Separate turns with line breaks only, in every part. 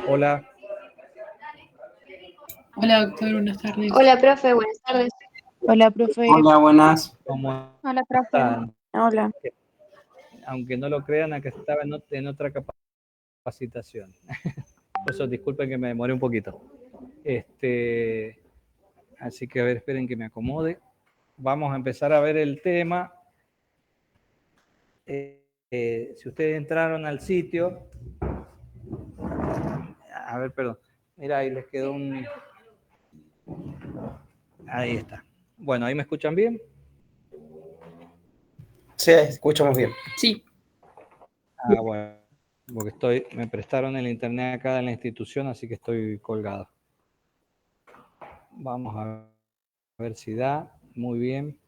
Hola.
Hola, doctor, buenas tardes.
Hola, profe, buenas tardes.
Hola, profe.
Hola, buenas.
¿Cómo
Hola, profe.
están?
Hola.
Aunque no lo crean, acá estaba en otra capacitación. Por eso disculpen que me demoré un poquito. Así que a ver, esperen que me acomode. Vamos a empezar a ver el tema. Si ustedes entraron al sitio, a ver, perdón. Mira, ahí les quedó un... Ahí está. Bueno, ¿ahí me escuchan bien?
Sí, escuchamos bien.
Sí.
Ah, bueno, porque me prestaron el internet acá en la institución, así que estoy colgado. Vamos a ver si da. Muy bien.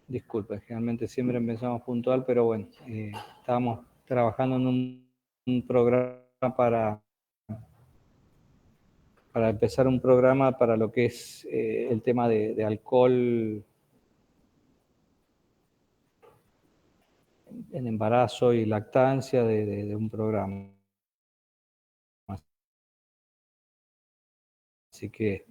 Disculpen, generalmente siempre empezamos puntual, pero bueno, estábamos trabajando en un programa para empezar un programa para lo que es el tema de alcohol en embarazo y lactancia de un programa. Así que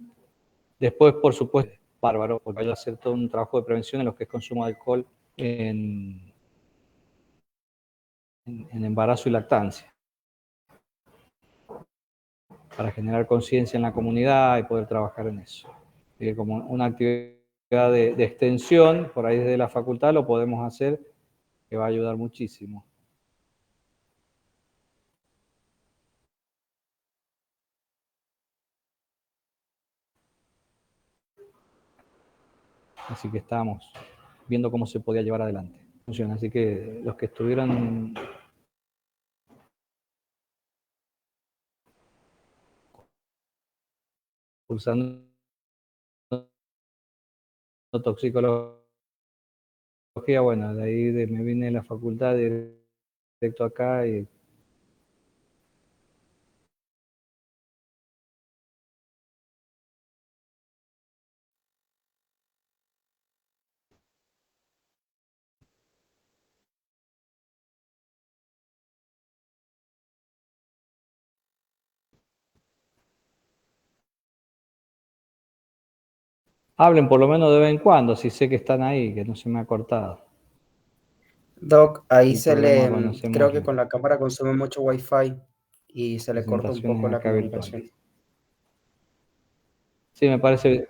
después, por supuesto, bárbaro, porque hay que hacer todo un trabajo de prevención en lo que es consumo de alcohol en embarazo y lactancia, para generar conciencia en la comunidad y poder trabajar en eso. Como una actividad de extensión, por ahí desde la facultad lo podemos hacer, que va a ayudar muchísimo. Así que estábamos viendo cómo se podía llevar adelante. Funciona. Así que los que estuvieron cursando toxicología, bueno, de ahí me vine de la facultad directo acá y hablen por lo menos de vez en cuando, si sé que están ahí, que no se me ha cortado.
Doc, ahí
El
se
programa
le,
cuando hacemos
creo que con la cámara consume mucho Wi-Fi y se le corta un
presentaciones
poco la
acá
comunicación.
virtuales. Sí, me parece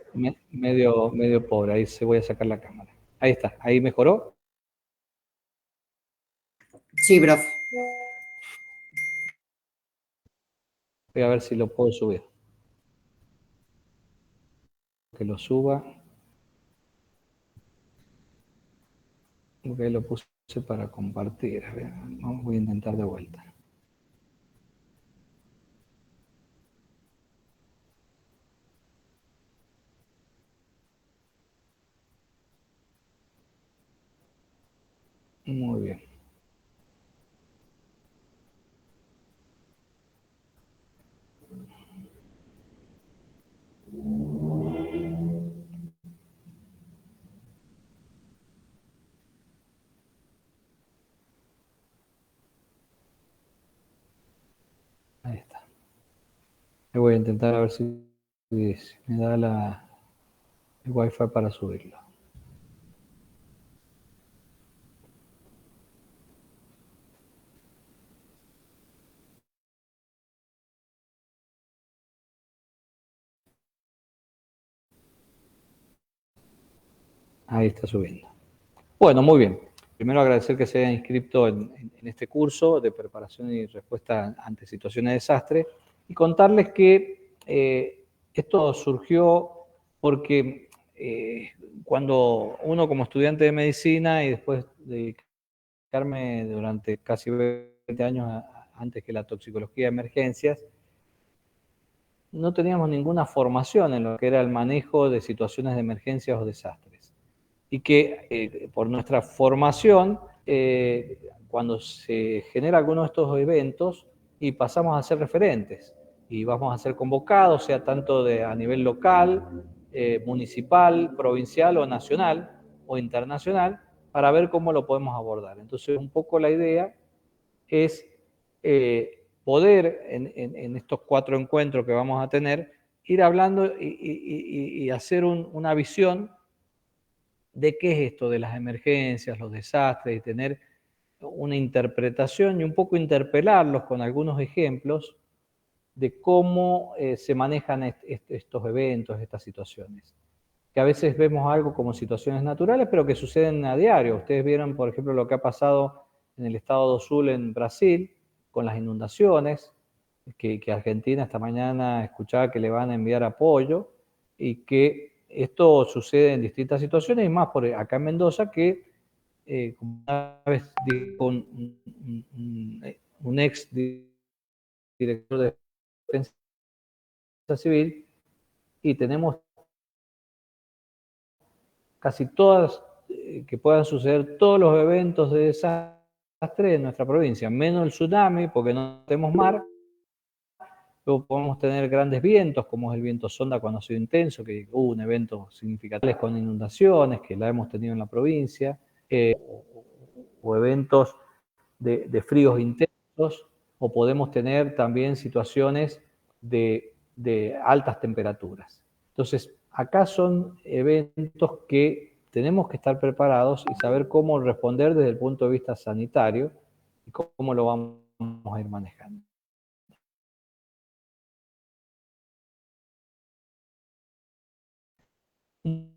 medio pobre. Ahí se voy a sacar la cámara. Ahí está. ¿Ahí mejoró?
Sí, profe.
Voy a ver si lo puedo subir. Que lo suba. Ok, lo puse para compartir. A ver, voy a intentar de vuelta. Muy bien. Ahí está. Le voy a intentar a ver si me da el Wi-Fi para subirlo. Ahí está subiendo. Bueno, muy bien. Primero agradecer que se haya inscrito en este curso de preparación y respuesta ante situaciones de desastre y contarles que esto surgió porque cuando uno como estudiante de medicina y después de dedicarme durante casi 20 años antes que la toxicología de emergencias, no teníamos ninguna formación en lo que era el manejo de situaciones de emergencias o desastres. Y que por nuestra formación, cuando se genera alguno de estos eventos, y pasamos a ser referentes, y vamos a ser convocados, sea tanto a nivel local, municipal, provincial o nacional o internacional, para ver cómo lo podemos abordar. Entonces, un poco la idea es poder en estos 4 encuentros que vamos a tener, ir hablando y hacer una visión de qué es esto de las emergencias, los desastres, y tener una interpretación y un poco interpelarlos con algunos ejemplos de cómo se manejan estos eventos, estas situaciones. Que a veces vemos algo como situaciones naturales, pero que suceden a diario. Ustedes vieron, por ejemplo, lo que ha pasado en el estado do Sul, en Brasil, con las inundaciones, que Argentina esta mañana escuchaba que le van a enviar apoyo, y que esto sucede en distintas situaciones, y más por acá en Mendoza, que como una vez dijo un ex director de defensa civil, y tenemos casi todas, que puedan suceder todos los eventos de desastre en nuestra provincia, menos el tsunami, porque no tenemos mar. Luego podemos tener grandes vientos, como es el viento sonda cuando ha sido intenso, que hubo un evento significativo con inundaciones, que la hemos tenido en la provincia, o eventos de fríos intensos, o podemos tener también situaciones de altas temperaturas. Entonces, acá son eventos que tenemos que estar preparados y saber cómo responder desde el punto de vista sanitario y cómo lo vamos a ir manejando. Un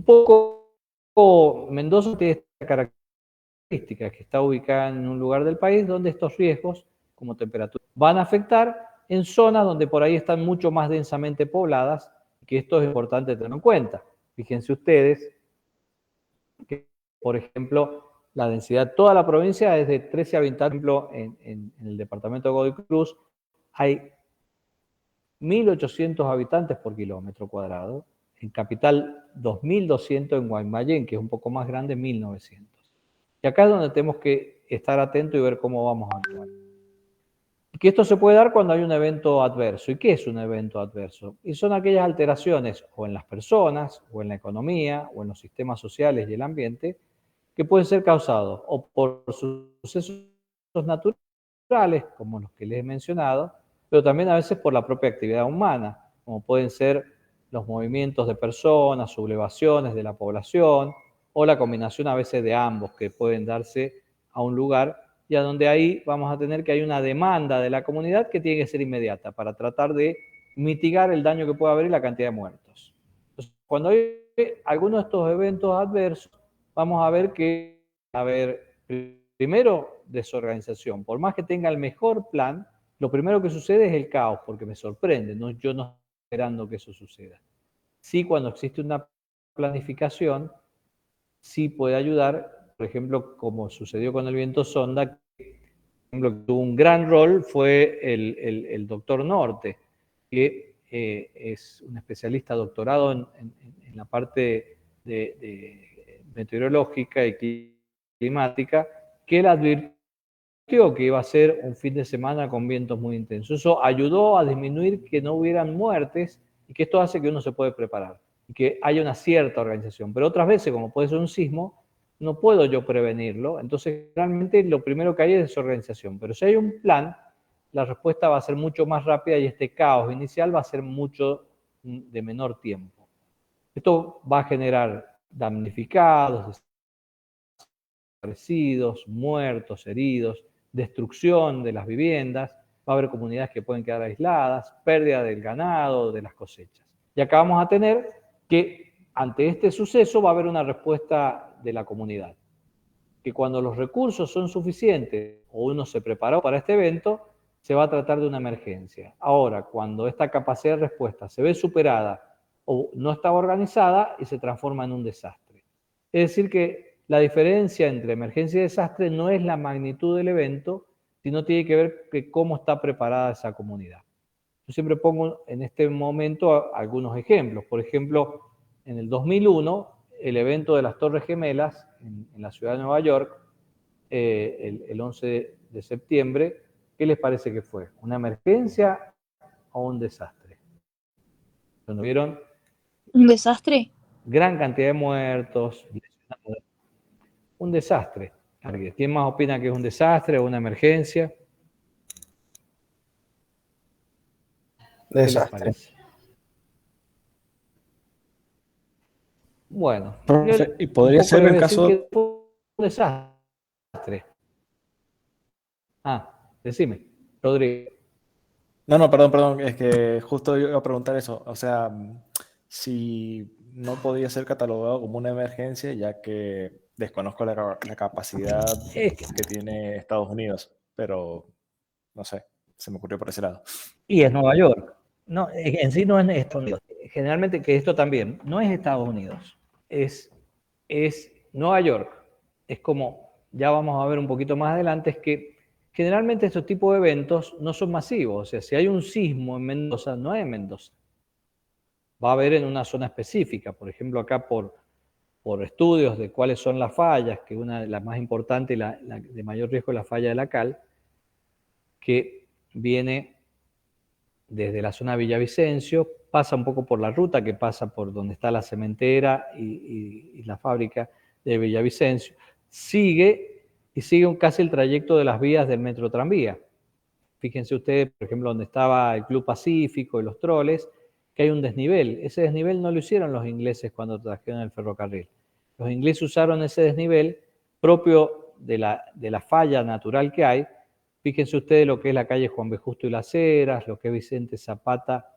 poco Mendoza tiene esta característica, que está ubicada en un lugar del país donde estos riesgos, como temperatura, van a afectar en zonas donde por ahí están mucho más densamente pobladas, que esto es importante tenerlo en cuenta. Fíjense ustedes que, por ejemplo, la densidad de toda la provincia es de 13 habitantes. Por ejemplo, en el departamento de Godoy Cruz hay 1.800 habitantes por kilómetro cuadrado. En Capital, 2.200, en Guaymallén, que es un poco más grande, 1.900. Y acá es donde tenemos que estar atentos y ver cómo vamos a actuar. Y que esto se puede dar cuando hay un evento adverso. ¿Y qué es un evento adverso? Y son aquellas alteraciones o en las personas, o en la economía, o en los sistemas sociales y el ambiente, que pueden ser causados o por sucesos naturales, como los que les he mencionado, pero también a veces por la propia actividad humana, como pueden ser los movimientos de personas, sublevaciones de la población, o la combinación a veces de ambos, que pueden darse a un lugar y a donde ahí vamos a tener que hay una demanda de la comunidad que tiene que ser inmediata para tratar de mitigar el daño que pueda haber y la cantidad de muertos. Entonces, cuando hay algunos de estos eventos adversos, vamos a ver que, primero, desorganización. Por más que tenga el mejor plan, lo primero que sucede es el caos, porque me sorprende, ¿no? Yo no estoy esperando que eso suceda. Sí, cuando existe una planificación, sí puede ayudar, por ejemplo, como sucedió con el viento sonda, que tuvo un gran rol fue el doctor Norte, que es un especialista doctorado en la parte de meteorológica y climática, que él advirtió que iba a ser un fin de semana con vientos muy intensos. Eso ayudó a disminuir que no hubieran muertes, y que esto hace que uno se puede preparar y que haya una cierta organización. Pero otras veces, como puede ser un sismo, no puedo yo prevenirlo. Entonces, realmente lo primero que hay es desorganización. Pero si hay un plan, la respuesta va a ser mucho más rápida y este caos inicial va a ser mucho de menor tiempo. Esto va a generar damnificados, desaparecidos, muertos, heridos, destrucción de las viviendas, va a haber comunidades que pueden quedar aisladas, pérdida del ganado, de las cosechas. Y acá vamos a tener que ante este suceso va a haber una respuesta de la comunidad, que cuando los recursos son suficientes o uno se preparó para este evento, se va a tratar de una emergencia. Ahora, cuando esta capacidad de respuesta se ve superada o no está organizada, y se transforma en un desastre. Es decir, que la diferencia entre emergencia y desastre no es la magnitud del evento, sino tiene que ver con cómo está preparada esa comunidad. Yo siempre pongo en este momento algunos ejemplos. Por ejemplo, en el 2001, el evento de las Torres Gemelas en la ciudad de Nueva York, el 11 de septiembre, ¿qué les parece que fue? ¿Una emergencia o un desastre? Cuando vieron
¿Un desastre?
gran cantidad de muertos, un desastre. ¿Quién más opina que es un desastre o una emergencia? ¿Qué les
Desastre.
parece? Bueno, yo
Profe, ¿y
un
podría
poco
ser
les
en
voy a decir que
caso...
fue un desastre. Decime, Rodrigo.
No, perdón, es que justo iba a preguntar eso. O sea, si no podía ser catalogado como una emergencia, ya que desconozco la capacidad
Es que-
que tiene Estados Unidos, pero no sé, se me ocurrió por ese lado.
Y es Nueva York. No, en sí no es Estados Unidos. Generalmente, que esto también, no es Estados Unidos, es Nueva York. Es como, ya vamos a ver un poquito más adelante, es que generalmente estos tipos de eventos no son masivos. O sea, si hay un sismo en Mendoza, no es en Mendoza. Va a haber en una zona específica. Por ejemplo, acá por estudios de cuáles son las fallas, que una de las más importantes y la de mayor riesgo es la falla de la Cal, que viene desde la zona de Villavicencio, pasa un poco por la ruta que pasa por donde está la cementera y la fábrica de Villavicencio, sigue casi el trayecto de las vías del metro tranvía. Fíjense ustedes, por ejemplo, donde estaba el Club Pacífico y los troles, que hay un desnivel. Ese desnivel no lo hicieron los ingleses cuando trajeron el ferrocarril. Los ingleses usaron ese desnivel propio de la falla natural que hay. Fíjense ustedes lo que es la calle Juan B. Justo y Las Heras, lo que es Vicente Zapata,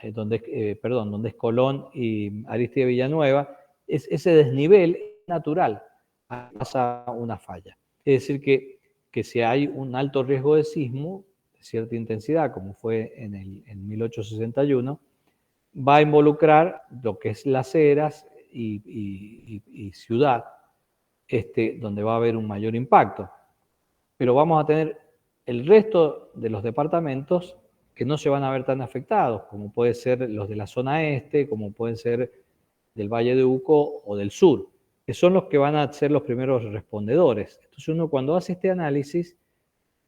donde es Colón y Aristide Villanueva. Ese desnivel natural, pasa una falla. Es decir, que si hay un alto riesgo de sismo, de cierta intensidad, como fue en 1861, va a involucrar lo que es Las Heras y Ciudad, donde va a haber un mayor impacto. Pero vamos a tener el resto de los departamentos que no se van a ver tan afectados, como pueden ser los de la zona este, como pueden ser del Valle de Uco o del sur, que son los que van a ser los primeros respondedores. Entonces uno cuando hace este análisis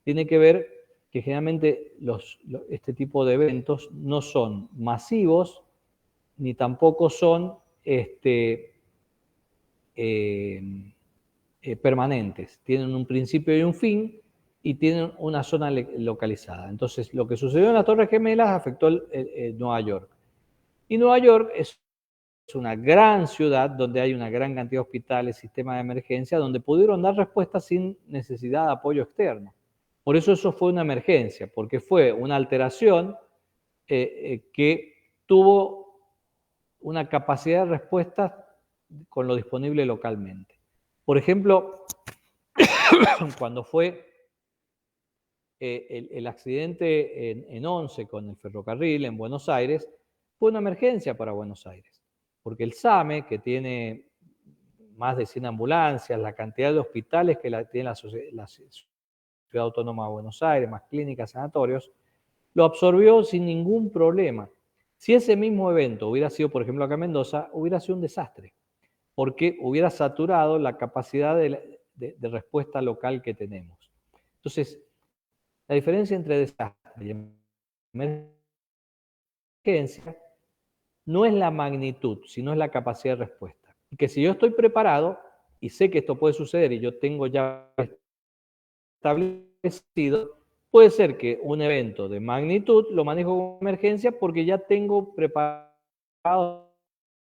tiene que ver que generalmente este tipo de eventos no son masivos ni tampoco son permanentes. Tienen un principio y un fin y tienen una zona localizada. Entonces, lo que sucedió en las Torres Gemelas afectó Nueva York. Y Nueva York es una gran ciudad donde hay una gran cantidad de hospitales, sistemas de emergencia, donde pudieron dar respuesta sin necesidad de apoyo externo. Por eso fue una emergencia, porque fue una alteración que tuvo una capacidad de respuesta con lo disponible localmente. Por ejemplo, cuando fue el accidente en Once con el ferrocarril en Buenos Aires, fue una emergencia para Buenos Aires, porque el SAME, que tiene más de 100 ambulancias, la cantidad de hospitales que tiene la Ciudad Autónoma de Buenos Aires, más clínicas, sanatorios, lo absorbió sin ningún problema. Si ese mismo evento hubiera sido, por ejemplo, acá en Mendoza, hubiera sido un desastre, porque hubiera saturado la capacidad de respuesta local que tenemos. Entonces, la diferencia entre desastre y emergencia no es la magnitud, sino es la capacidad de respuesta. Y que si yo estoy preparado y sé que esto puede suceder y yo tengo ya establecido, puede ser que un evento de magnitud lo manejo como emergencia porque ya tengo preparados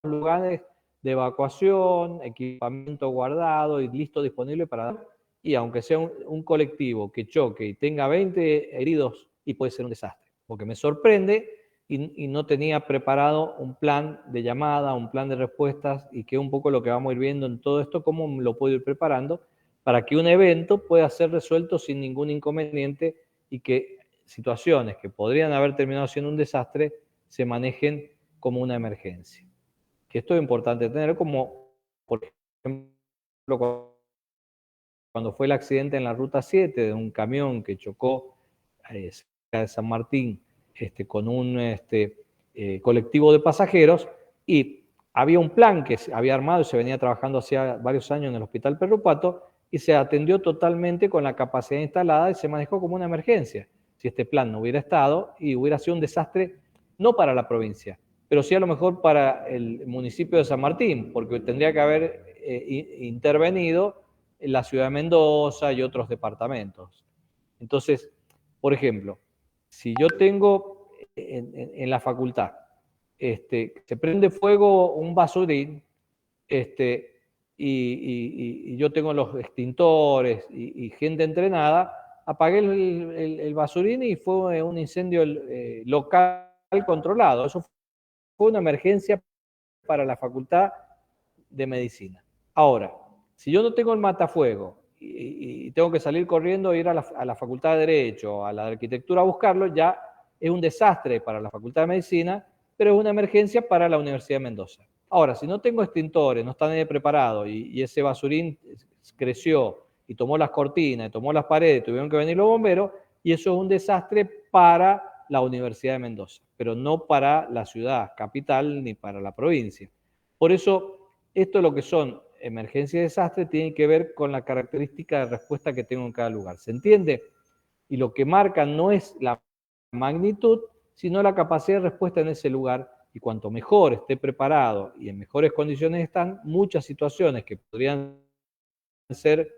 lugares de evacuación, equipamiento guardado y listo, disponible para dar. Y aunque sea un colectivo que choque y tenga 20 heridos, y puede ser un desastre, porque me sorprende y no tenía preparado un plan de llamada, un plan de respuestas, y que es un poco lo que vamos a ir viendo en todo esto, cómo lo puedo ir preparando para que un evento pueda ser resuelto sin ningún inconveniente y que situaciones que podrían haber terminado siendo un desastre se manejen como una emergencia. Que esto es importante tener, como por ejemplo cuando fue el accidente en la Ruta 7 de un camión que chocó cerca de San Martín con un colectivo de pasajeros, y había un plan que se había armado y se venía trabajando hacía varios años en el Hospital Perro Pato, y se atendió totalmente con la capacidad instalada y se manejó como una emergencia. Si este plan no hubiera estado, y hubiera sido un desastre no para la provincia, pero sí a lo mejor para el municipio de San Martín, porque tendría que haber intervenido la ciudad de Mendoza y otros departamentos. Entonces, por ejemplo, si yo tengo en la facultad, se prende fuego un basurín, y yo tengo los extintores y gente entrenada, apagué el basurín y fue un incendio local controlado. Eso fue una emergencia para la Facultad de Medicina. Ahora, si yo no tengo el matafuego y tengo que salir corriendo e ir a la Facultad de Derecho, a la de Arquitectura a buscarlo, ya es un desastre para la Facultad de Medicina, pero es una emergencia para la Universidad de Mendoza. Ahora, si no tengo extintores, no está nadie preparado y ese basurín creció y tomó las cortinas, y tomó las paredes, tuvieron que venir los bomberos, y eso es un desastre para la Universidad de Mendoza, pero no para la ciudad capital ni para la provincia. Por eso, esto lo que son emergencias y desastres tiene que ver con la característica de respuesta que tengo en cada lugar. ¿Se entiende? Y lo que marca no es la magnitud, sino la capacidad de respuesta en ese lugar. Y cuanto mejor esté preparado y en mejores condiciones están, muchas situaciones que podrían ser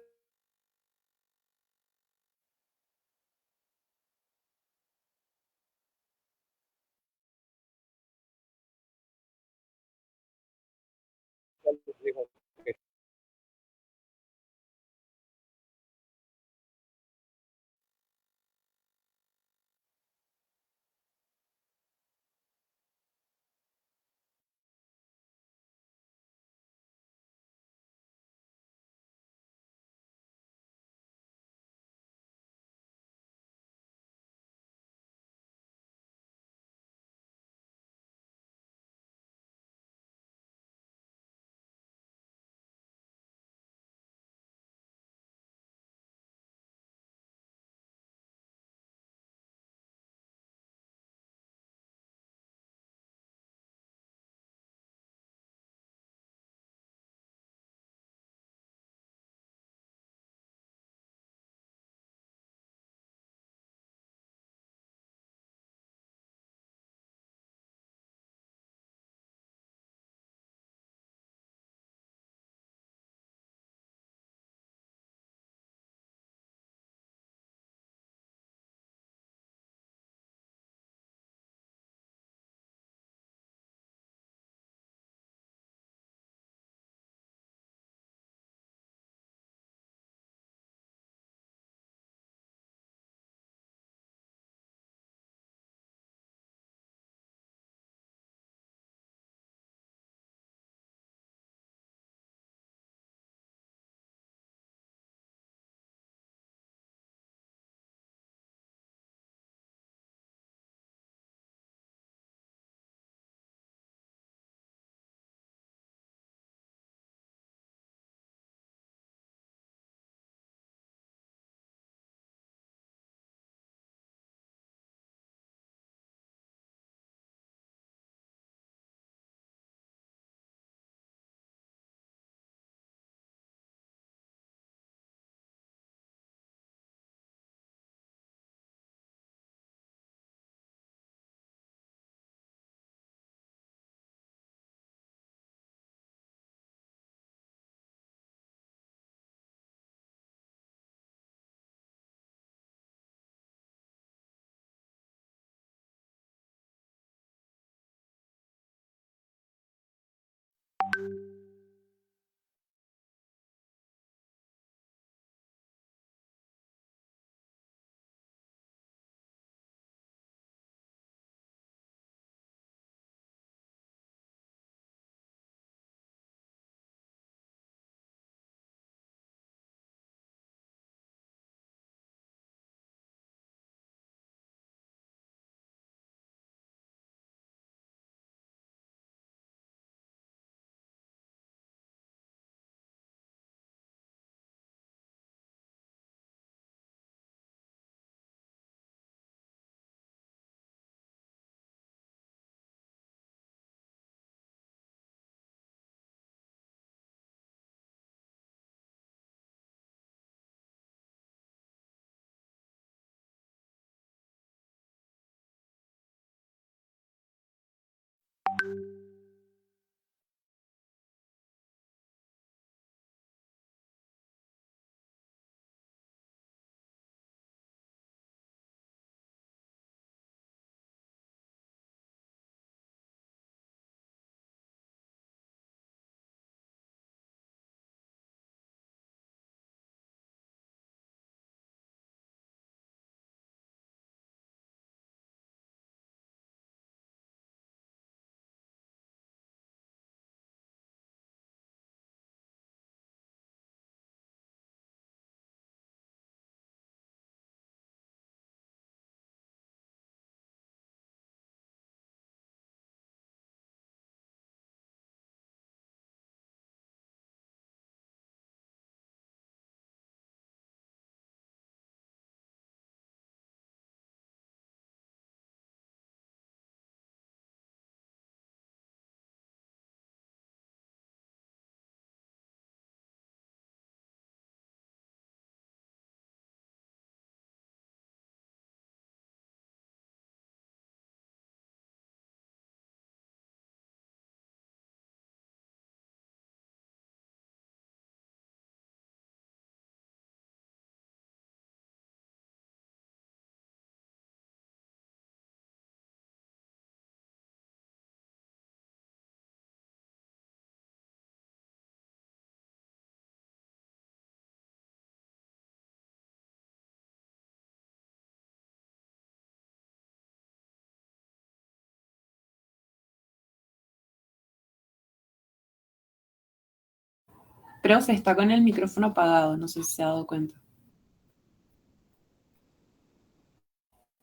Profe, está con el micrófono apagado, no sé si se ha dado cuenta.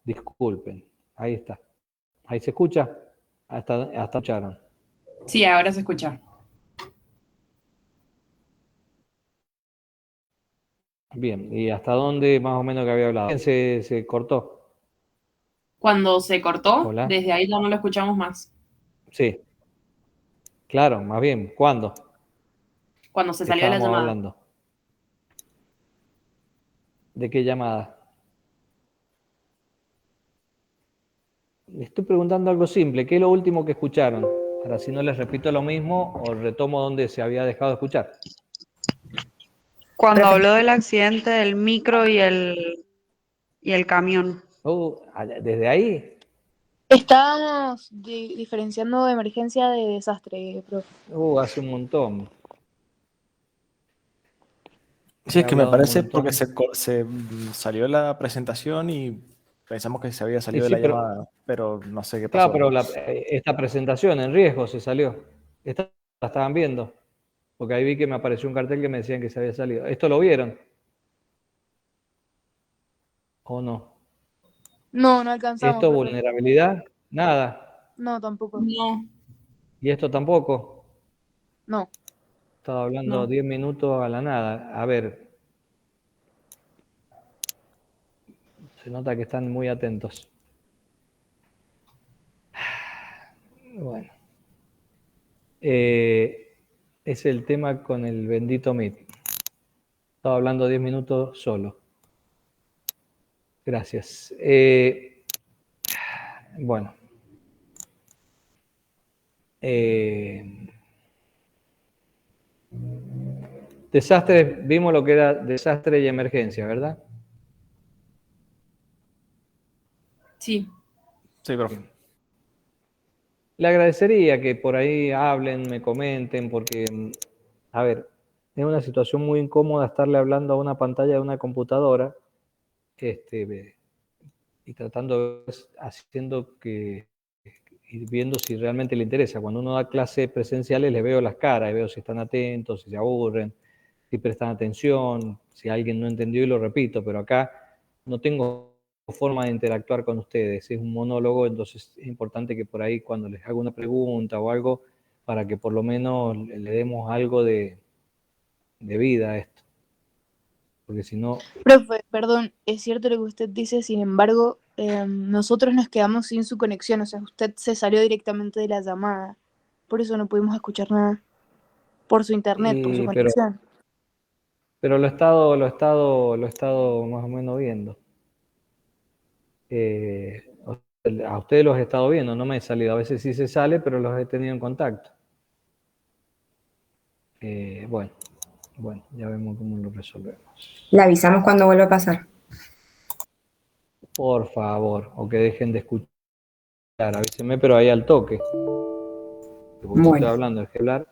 Disculpen. Ahí está. ¿Ahí se escucha? Hasta escucharon.
Sí, ahora se escucha.
Bien. ¿Y hasta dónde más o menos que había hablado? Se cortó.
Cuando se cortó,
Hola.
desde ahí ya no lo escuchamos más.
Sí. Claro, más bien. ¿Cuándo?
Cuando se
¿Qué
salió de la
estábamos
llamada.
hablando? ¿De qué llamada? Le estoy preguntando algo simple. ¿Qué es lo último que escucharon? Para si no les repito lo mismo o retomo donde se había dejado de escuchar.
Cuando
Profe,
habló del accidente del micro y el camión.
Desde ahí,
Estábamos diferenciando emergencia de desastre, profe.
hace un montón.
Sí,
He
es que me
hablado un
parece porque
montón.
se salió la presentación y pensamos que se había
Y
salido de
sí,
la llamada, pero no sé qué
claro,
pasó.
pero esta presentación en riesgo se salió. Esta la estaban viendo. Porque ahí vi que me apareció un cartel que me decían que se había salido. ¿Esto lo vieron? ¿O no?
No, no alcanzamos,
¿Esto,
profe.
vulnerabilidad? Nada.
No, tampoco.
No,
¿Y esto tampoco?
No.
Estaba hablando
no.
10 minutos a la nada. A ver, se nota que están muy atentos. Bueno, es el tema con el bendito Meet. Estaba hablando 10 minutos solo. Gracias. Bueno, desastre, vimos lo que era desastre y emergencia, ¿verdad?
Sí.
Sí, profe.
Le agradecería que por ahí hablen, me comenten, porque, a ver, es una situación muy incómoda estarle hablando a una pantalla de una computadora, y tratando, haciendo que, y viendo si realmente le interesa. Cuando uno da clases presenciales, les veo las caras, y veo si están atentos, si se aburren, si prestan atención, si alguien no entendió y lo repito, pero acá no tengo forma de interactuar con ustedes, es un monólogo, entonces es importante que por ahí cuando les haga una pregunta o algo, para que por lo menos le demos algo de vida a esto, porque si no,
Profe, perdón, es cierto lo que usted dice, sin embargo, nosotros nos quedamos sin su conexión, o sea, usted se salió directamente de la llamada. Por eso no pudimos escuchar nada. Por su internet, por su
pero
conexión.
lo he estado más o menos viendo. A ustedes los he estado viendo, no me he salido, a veces sí se sale, pero los he tenido en contacto. Bueno, ya vemos cómo lo resolvemos.
le avisamos cuando vuelva a pasar.
Por favor, o que dejen de escuchar, avísenme, pero ahí al toque, porque yo estoy
Bueno.
hablando, es que hablar.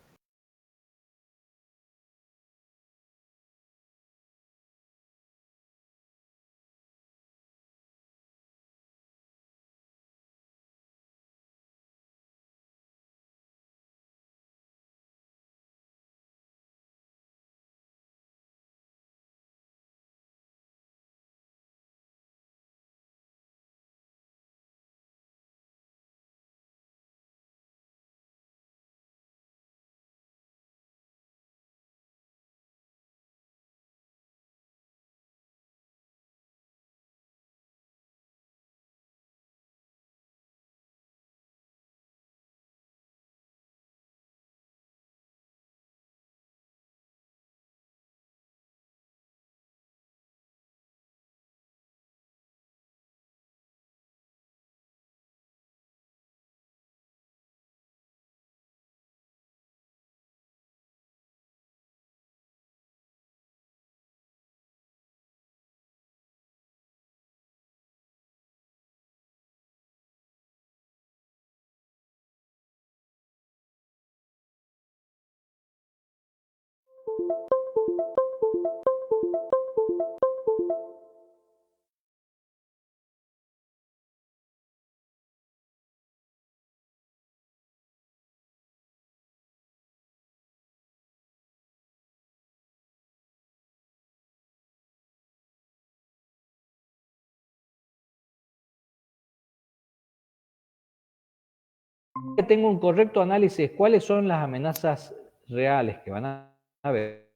que tengo un correcto análisis de cuáles son las amenazas reales que van a haber,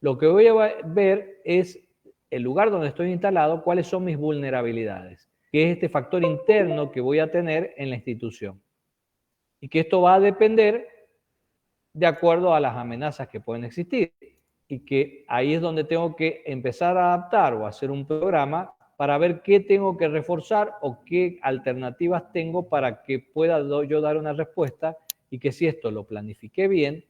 lo que voy a ver es el lugar donde estoy instalado, cuáles son mis vulnerabilidades, que es este factor interno que voy a tener en la institución. Y que esto va a depender de acuerdo a las amenazas que pueden existir. Y que ahí es donde tengo que empezar a adaptar o hacer un programa para ver qué tengo que reforzar o qué alternativas tengo para que pueda yo dar una respuesta y que si esto lo planifiqué bien,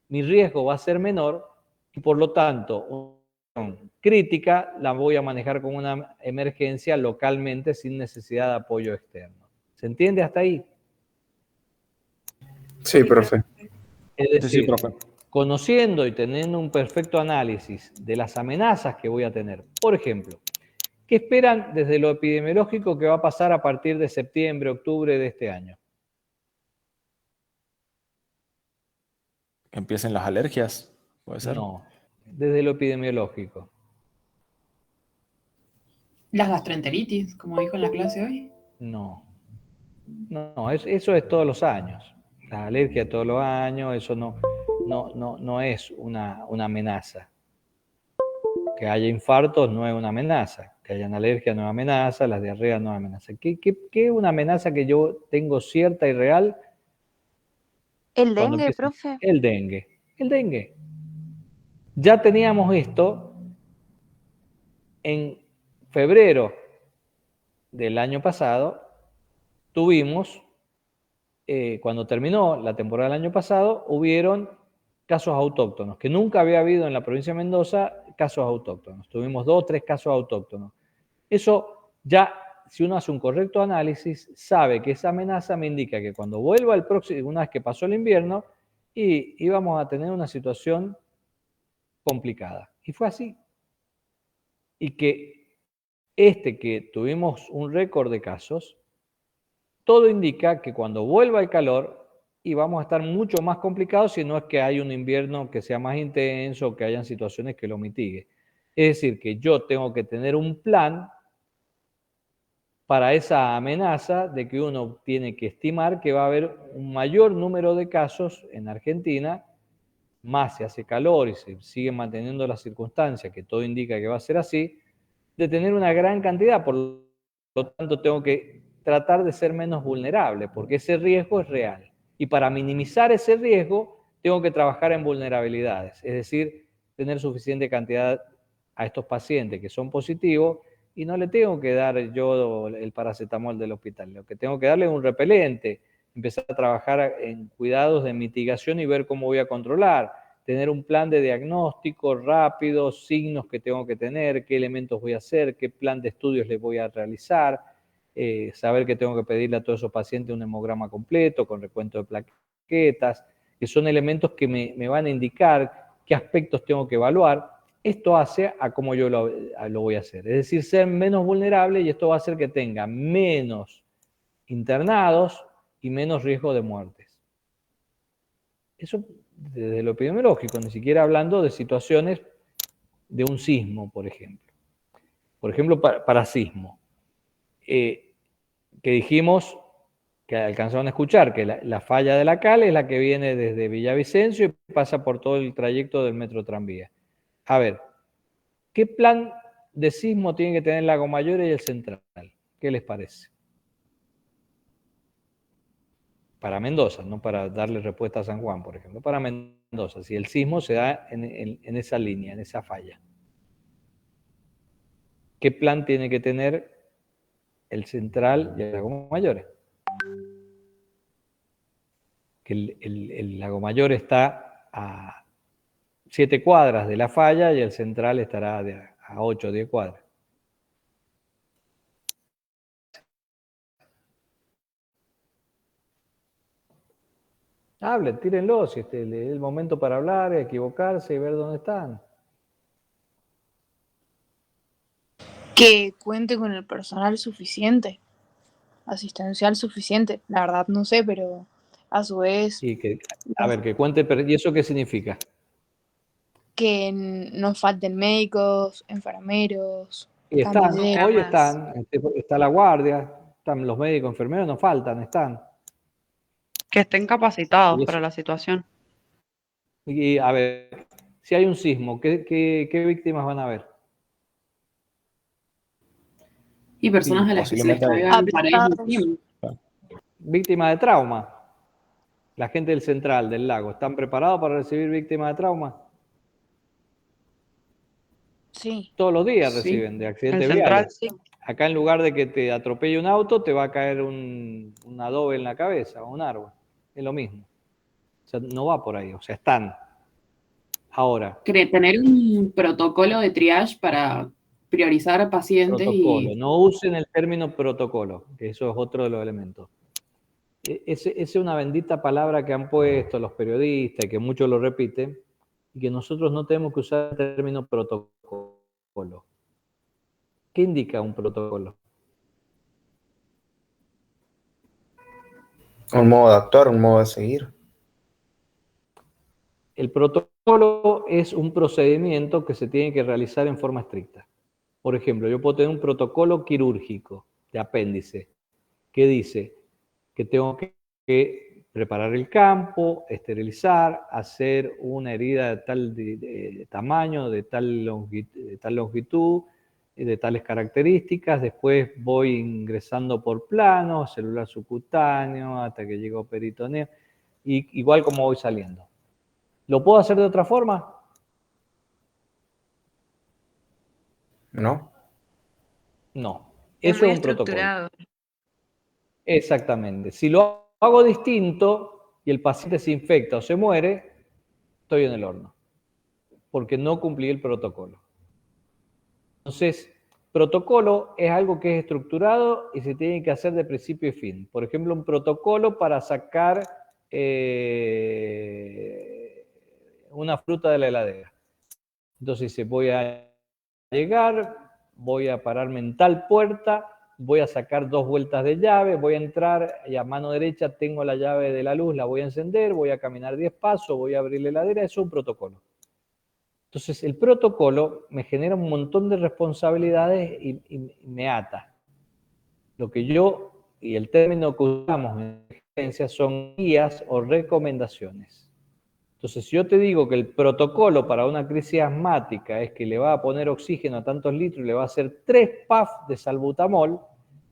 mi riesgo va a ser menor y por lo tanto, una crítica la voy a manejar como una emergencia localmente sin necesidad de apoyo externo. ¿Se entiende hasta ahí?
Sí, profe.
Es decir,
Sí, profe.
conociendo y teniendo un perfecto análisis de las amenazas que voy a tener. Por ejemplo, ¿qué esperan desde lo epidemiológico que va a pasar a partir de septiembre, octubre de este año?
Que empiecen las alergias, puede ser.
No, desde lo epidemiológico.
Las gastroenteritis, como dijo en la clase hoy.
No, eso es todos los años. La alergia todos los años, eso no es una amenaza. Que haya infartos no es una amenaza. Que haya alergia no es una amenaza, las diarreas no es una amenaza. ¿Qué es una amenaza que yo tengo cierta y real?
El
Cuando
dengue,
empieza
profe.
el dengue. El dengue. Ya teníamos esto en febrero del año pasado. Tuvimos, cuando terminó la temporada del año pasado, hubieron casos autóctonos, que nunca había habido en la provincia de Mendoza casos autóctonos. Tuvimos 2 o 3 casos autóctonos. Eso ya, si uno hace un correcto análisis, sabe que esa amenaza me indica que cuando vuelva el próximo, una vez que pasó el invierno, íbamos a tener una situación complicada. Y fue así. Y que que tuvimos un récord de casos, todo indica que cuando vuelva el calor íbamos a estar mucho más complicados si no es que hay un invierno que sea más intenso o que hayan situaciones que lo mitigue. Es decir, que yo tengo que tener un plan para esa amenaza de que uno tiene que estimar que va a haber un mayor número de casos en Argentina, más si hace calor y se siguen manteniendo las circunstancias, que todo indica que va a ser así, de tener una gran cantidad. Por lo tanto, tengo que tratar de ser menos vulnerable, porque ese riesgo es real. Y para minimizar ese riesgo, tengo que trabajar en vulnerabilidades, es decir, tener suficiente cantidad a estos pacientes que son positivos y no le tengo que dar yo el paracetamol del hospital. Lo que tengo que darle es un repelente, empezar a trabajar en cuidados de mitigación y ver cómo voy a controlar, tener un plan de diagnóstico rápido, signos que tengo que tener, qué elementos voy a hacer, qué plan de estudios les voy a realizar, saber que tengo que pedirle a todos esos pacientes un hemograma completo con recuento de plaquetas, que son elementos que me van a indicar qué aspectos tengo que evaluar. Esto hace a cómo yo lo voy a hacer. Es decir, ser menos vulnerable y esto va a hacer que tenga menos internados y menos riesgo de muertes. Eso desde lo epidemiológico, ni siquiera hablando de situaciones de un sismo, por ejemplo. Por ejemplo, para sismo. Que dijimos, que alcanzaron a escuchar, que la falla de la Cal es la que viene desde Villavicencio y pasa por todo el trayecto del metro tranvía. A ver, ¿qué plan de sismo tiene que tener Lago Mayor y el Central? ¿Qué les parece? Para Mendoza, no para darle respuesta a San Juan, por ejemplo. Para Mendoza, si el sismo se da en esa línea, en esa falla. ¿Qué plan tiene que tener el Central y el Lago Mayor? Que el Lago Mayor está a 7 cuadras de la falla y el Central estará a 8 o 10 cuadras. Hablen, tírenlo, si es el momento para hablar, equivocarse y ver dónde están.
Que cuente con el personal suficiente, asistencial suficiente. La verdad no sé, pero a su vez
Y a ver, que cuente, ¿y eso qué significa?
que nos falten médicos, enfermeros,
Y están,
camilleros.
hoy están, está la guardia, Están los médicos, enfermeros, no faltan, están.
Que estén capacitados
Y,
para la situación.
y a ver, si hay un sismo, ¿qué víctimas van a haber?
Y personas a las que se les
posiblemente
caigan paredes
Abrigados.
encima.
Víctimas de trauma. La gente del central, del lago, ¿están preparados para recibir víctimas de trauma?
Sí.
Todos los días
Sí.
reciben de
El
accidentes
central,
viales.
sí.
Acá en lugar de que te atropelle un auto, te va a caer un adobe en la cabeza o un árbol. Es lo mismo. O sea, no va por ahí. O sea, están. Ahora,
Tener un protocolo de triage para priorizar pacientes
protocolo.
y
No usen el término protocolo, que eso es otro de los elementos. Esa es una bendita palabra que han puesto los periodistas y que muchos lo repiten, y que nosotros no tenemos que usar el término protocolo. ¿Qué indica un protocolo?
Un modo de actuar, un modo de seguir.
El protocolo es un procedimiento que se tiene que realizar en forma estricta. Por ejemplo, yo puedo tener un protocolo quirúrgico de apéndice que dice que tengo que preparar el campo, esterilizar, hacer una herida de tal tamaño, de tal longitud, de tales características. Después voy ingresando por plano, celular subcutáneo, hasta que llego peritoneo, y igual como voy saliendo. ¿Lo puedo hacer de otra forma?
¿No?
No.
Es
Eso
muy
es un protocolo.
estructurado.
Exactamente. Si lo hago distinto y el paciente se infecta o se muere, estoy en el horno, porque no cumplí el protocolo. Entonces, protocolo es algo que es estructurado y se tiene que hacer de principio y fin. Por ejemplo, un protocolo para sacar una fruta de la heladera. Entonces dice, voy a llegar, voy a pararme en tal puerta, voy a sacar 2 vueltas de llave, voy a entrar y a mano derecha tengo la llave de la luz, la voy a encender, voy a caminar 10 pasos, voy a abrir la heladera, eso es un protocolo. Entonces el protocolo me genera un montón de responsabilidades y me ata. Lo que yo, y el término que usamos en emergencia son guías o recomendaciones. Entonces, si yo te digo que el protocolo para una crisis asmática es que le va a poner oxígeno a tantos litros y le va a hacer 3 puffs de salbutamol,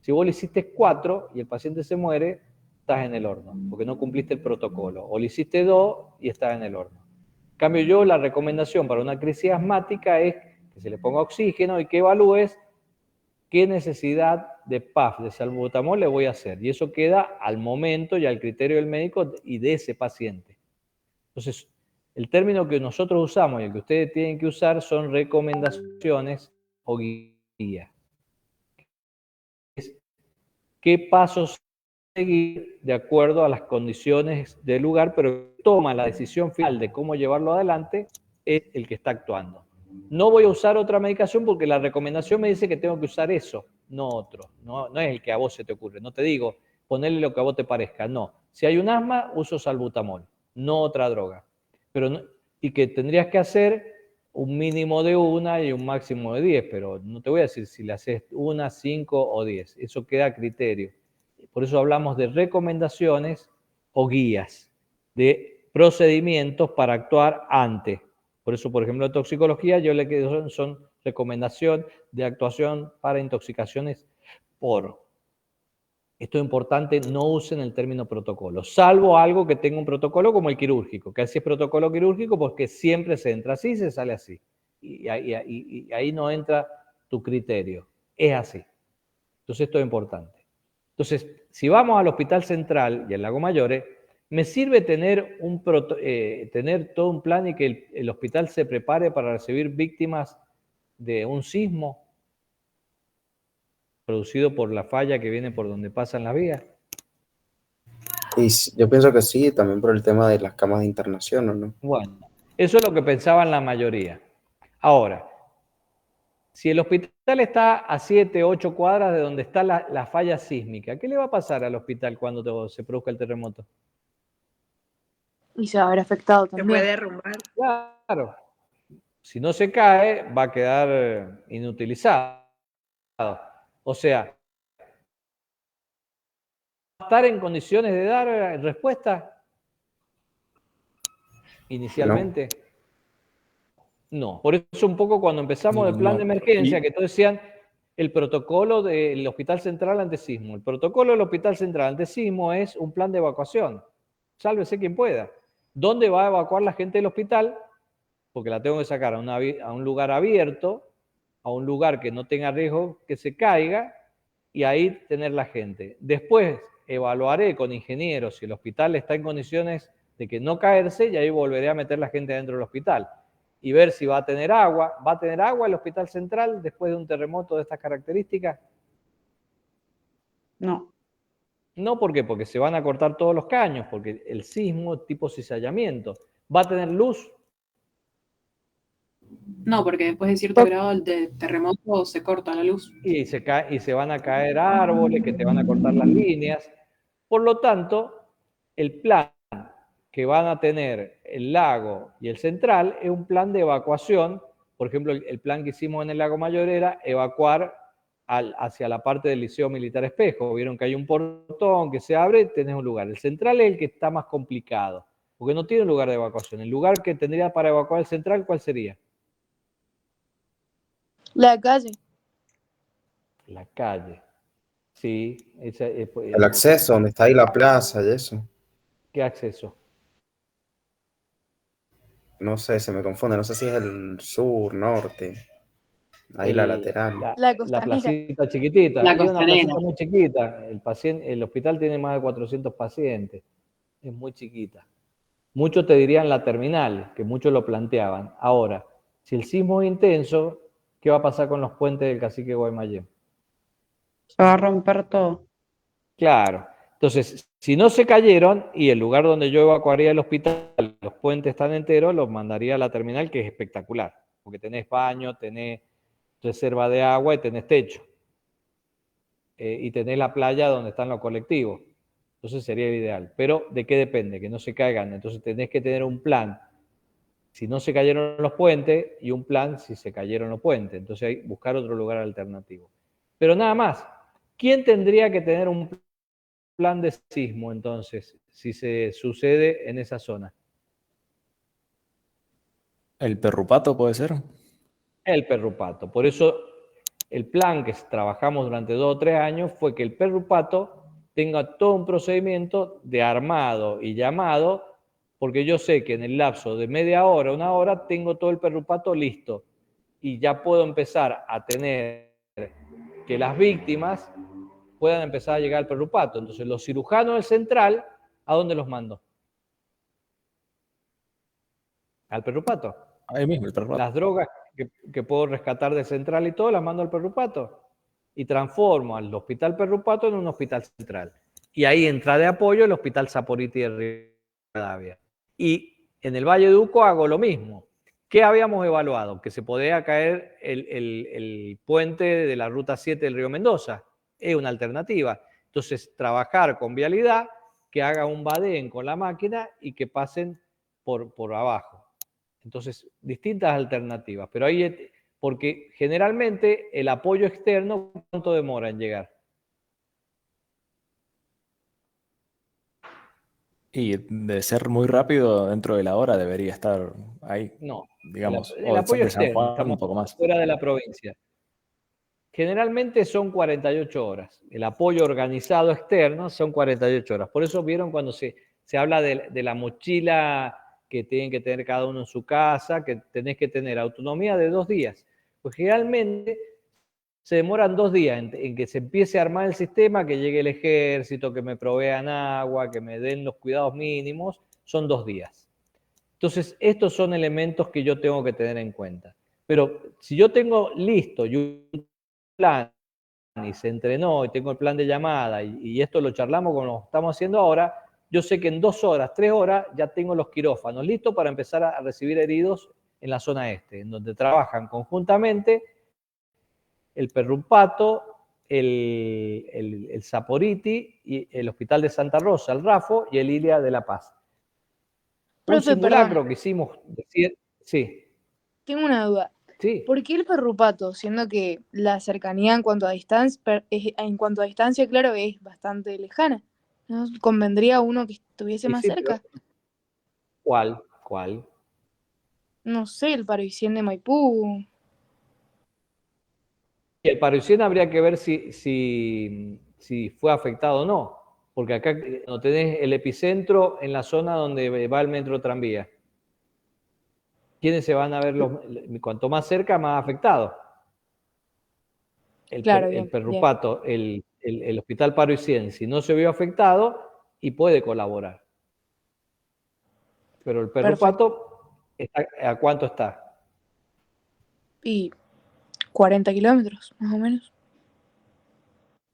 si vos le hiciste 4 y el paciente se muere, estás en el horno, porque no cumpliste el protocolo. O le hiciste 2 y estás en el horno. En cambio, yo la recomendación para una crisis asmática es que se le ponga oxígeno y que evalúes qué necesidad de puff de salbutamol le voy a hacer. Y eso queda al momento y al criterio del médico y de ese paciente. Entonces, el término que nosotros usamos y el que ustedes tienen que usar son recomendaciones o guías. ¿Qué pasos seguir de acuerdo a las condiciones del lugar, pero toma la decisión final de cómo llevarlo adelante es el que está actuando? No voy a usar otra medicación porque la recomendación me dice que tengo que usar eso, no otro. No es el que a vos se te ocurre. No te digo, ponerle lo que a vos te parezca. No. Si hay un asma, uso salbutamol, no otra droga. Pero no, y que tendrías que hacer un mínimo de 1 y un máximo de 10, pero no te voy a decir si le haces 1, 5 o 10. Eso queda a criterio. Por eso hablamos de recomendaciones o guías, de procedimientos para actuar antes. Por eso, por ejemplo, en toxicología yo le quedo son recomendación de actuación para intoxicaciones por. Esto es importante, no usen el término protocolo, salvo algo que tenga un protocolo como el quirúrgico, que así es protocolo quirúrgico porque siempre se entra así y se sale así. Y ahí no entra tu criterio, es así. Entonces esto es importante. Entonces, si vamos al Hospital Central y al Lago Mayores, me sirve tener todo un plan y que el hospital se prepare para recibir víctimas de un sismo producido por la falla que viene por donde pasan las vías.
Y yo pienso que sí, también por el tema de las camas de internación, ¿o no?
Bueno, eso es lo que pensaban la mayoría. Ahora, si el hospital está a 7, 8 cuadras de donde está la falla sísmica, ¿qué le va a pasar al hospital cuando se produzca el terremoto?
Y se va a ver afectado
Se puede
también.
derrumbar.
Claro, si no se cae, va a quedar inutilizado. O sea, estar en condiciones de dar respuesta inicialmente? No. Por eso un poco cuando empezamos el plan de emergencia, que todos decían el protocolo del Hospital Central ante sismo. El protocolo del Hospital Central ante sismo es un plan de evacuación. Sálvese quien pueda. ¿Dónde va a evacuar la gente del hospital? Porque la tengo que sacar a un lugar abierto, a un lugar que no tenga riesgo que se caiga, y ahí tener la gente. Después evaluaré con ingenieros si el hospital está en condiciones de que no caerse, y ahí volveré a meter la gente dentro del hospital. Y ver si va a tener agua. ¿Va a tener agua el Hospital Central después de un terremoto de estas características?
No.
No, ¿por qué? Porque se van a cortar todos los caños, porque el sismo tipo cizallamiento. ¿Va a tener luz?
No, porque después de cierto grado de terremoto se corta la luz.
Y se van a caer árboles que te van a cortar las líneas. Por lo tanto, el plan que van a tener el lago y el central es un plan de evacuación. Por ejemplo, el plan que hicimos en el lago Mayor era evacuar hacia la parte del Liceo Militar Espejo. Vieron que hay un portón que se abre, tenés un lugar. El central es el que está más complicado, porque no tiene un lugar de evacuación. El lugar que tendría para evacuar el central, ¿cuál sería?
La calle.
La calle. Sí.
El acceso, donde está ahí la plaza y eso.
¿Qué acceso?
No sé, se me confunde. No sé si es el sur, norte. Ahí la lateral.
La
La
costanera.
placita chiquitita.
La
Y una
costanera.
placita muy chiquita. El hospital tiene más de 400 pacientes. Es muy chiquita. Muchos te dirían la terminal, que muchos lo planteaban. Ahora, si el sismo es intenso, ¿qué va a pasar con los puentes del Cacique Guaymallén?
Se va a romper todo.
Claro. Entonces, si no se cayeron y el lugar donde yo evacuaría el hospital, los puentes están enteros, los mandaría a la terminal, que es espectacular, porque tenés baño, tenés reserva de agua y tenés techo. Y tenés la playa donde están los colectivos. Entonces sería el ideal. Pero ¿de qué depende? Que no se caigan. Entonces tenés que tener un plan si no se cayeron los puentes y un plan si se cayeron los puentes. Entonces hay que buscar otro lugar alternativo. Pero nada más. ¿Quién tendría que tener un plan de sismo entonces si se sucede en esa zona?
¿El perrupato puede ser?
El perrupato. Por eso el plan que trabajamos durante 2 o 3 años fue que el perrupato tenga todo un procedimiento de armado y llamado, porque yo sé que en el lapso de media hora, 1 hora, tengo todo el perrupato listo y ya puedo empezar a tener que las víctimas puedan empezar a llegar al perrupato. Entonces, los cirujanos del central, ¿a dónde los mando? Al perrupato.
Ahí mismo, el perrupato.
Las drogas que puedo rescatar de central y todo, las mando al perrupato. Y transformo al hospital perrupato en un hospital central. Y ahí entra de apoyo el hospital Saporiti de Rivadavia. Y en el Valle de Uco hago lo mismo. ¿Qué habíamos evaluado? Que se podía caer el puente de la Ruta 7 del Río Mendoza. Es una alternativa. Entonces, trabajar con vialidad, que haga un badén con la máquina y que pasen por abajo. Entonces, distintas alternativas. Pero ahí, porque generalmente el apoyo externo, ¿cuánto demora en llegar?
Y de ser muy rápido, dentro de la hora debería estar ahí,
No.
digamos,
El apoyo
de San
externo,
Juan,
estamos
un poco más.
fuera de la provincia. Generalmente son 48 horas. El apoyo organizado externo son 48 horas. Por eso vieron cuando se habla de la mochila que tienen que tener cada uno en su casa, que tenés que tener autonomía de 2 días. Pues generalmente se demoran 2 días en que se empiece a armar el sistema, que llegue el ejército, que me provean agua, que me den los cuidados mínimos, son 2 días. Entonces, estos son elementos que yo tengo que tener en cuenta. Pero si yo tengo listo y un plan y se entrenó y tengo el plan de llamada y esto lo charlamos como lo estamos haciendo ahora, yo sé que en 2 horas, 3 horas ya tengo los quirófanos listos para empezar a recibir heridos en la zona este, en donde trabajan conjuntamente el Perrupato, el Saporiti, y el Hospital de Santa Rosa, el RAFO y el Ilia de La Paz. Un
Profe,
simulacro
perdón,
que hicimos, sí,
tengo una duda.
sí.
¿Por qué el perrupato? Siendo que la cercanía en cuanto a distancia, claro, es bastante lejana. ¿No convendría uno que estuviese
Y
más
sí,
cerca?
¿cuál? ¿Cuál?
No sé, el Paravicien de Maipú.
Y el Parisien habría que ver si fue afectado o no, porque acá no tenés el epicentro en la zona donde va el metro tranvía. ¿Quiénes se van a ver? Cuanto más cerca, más afectado.
Claro,
El
bien, bien.
Perrupato, el Hospital Parisien, si no se vio afectado, y puede colaborar. Pero el Perrupato, ¿a cuánto está?
Y 40 kilómetros, más o menos.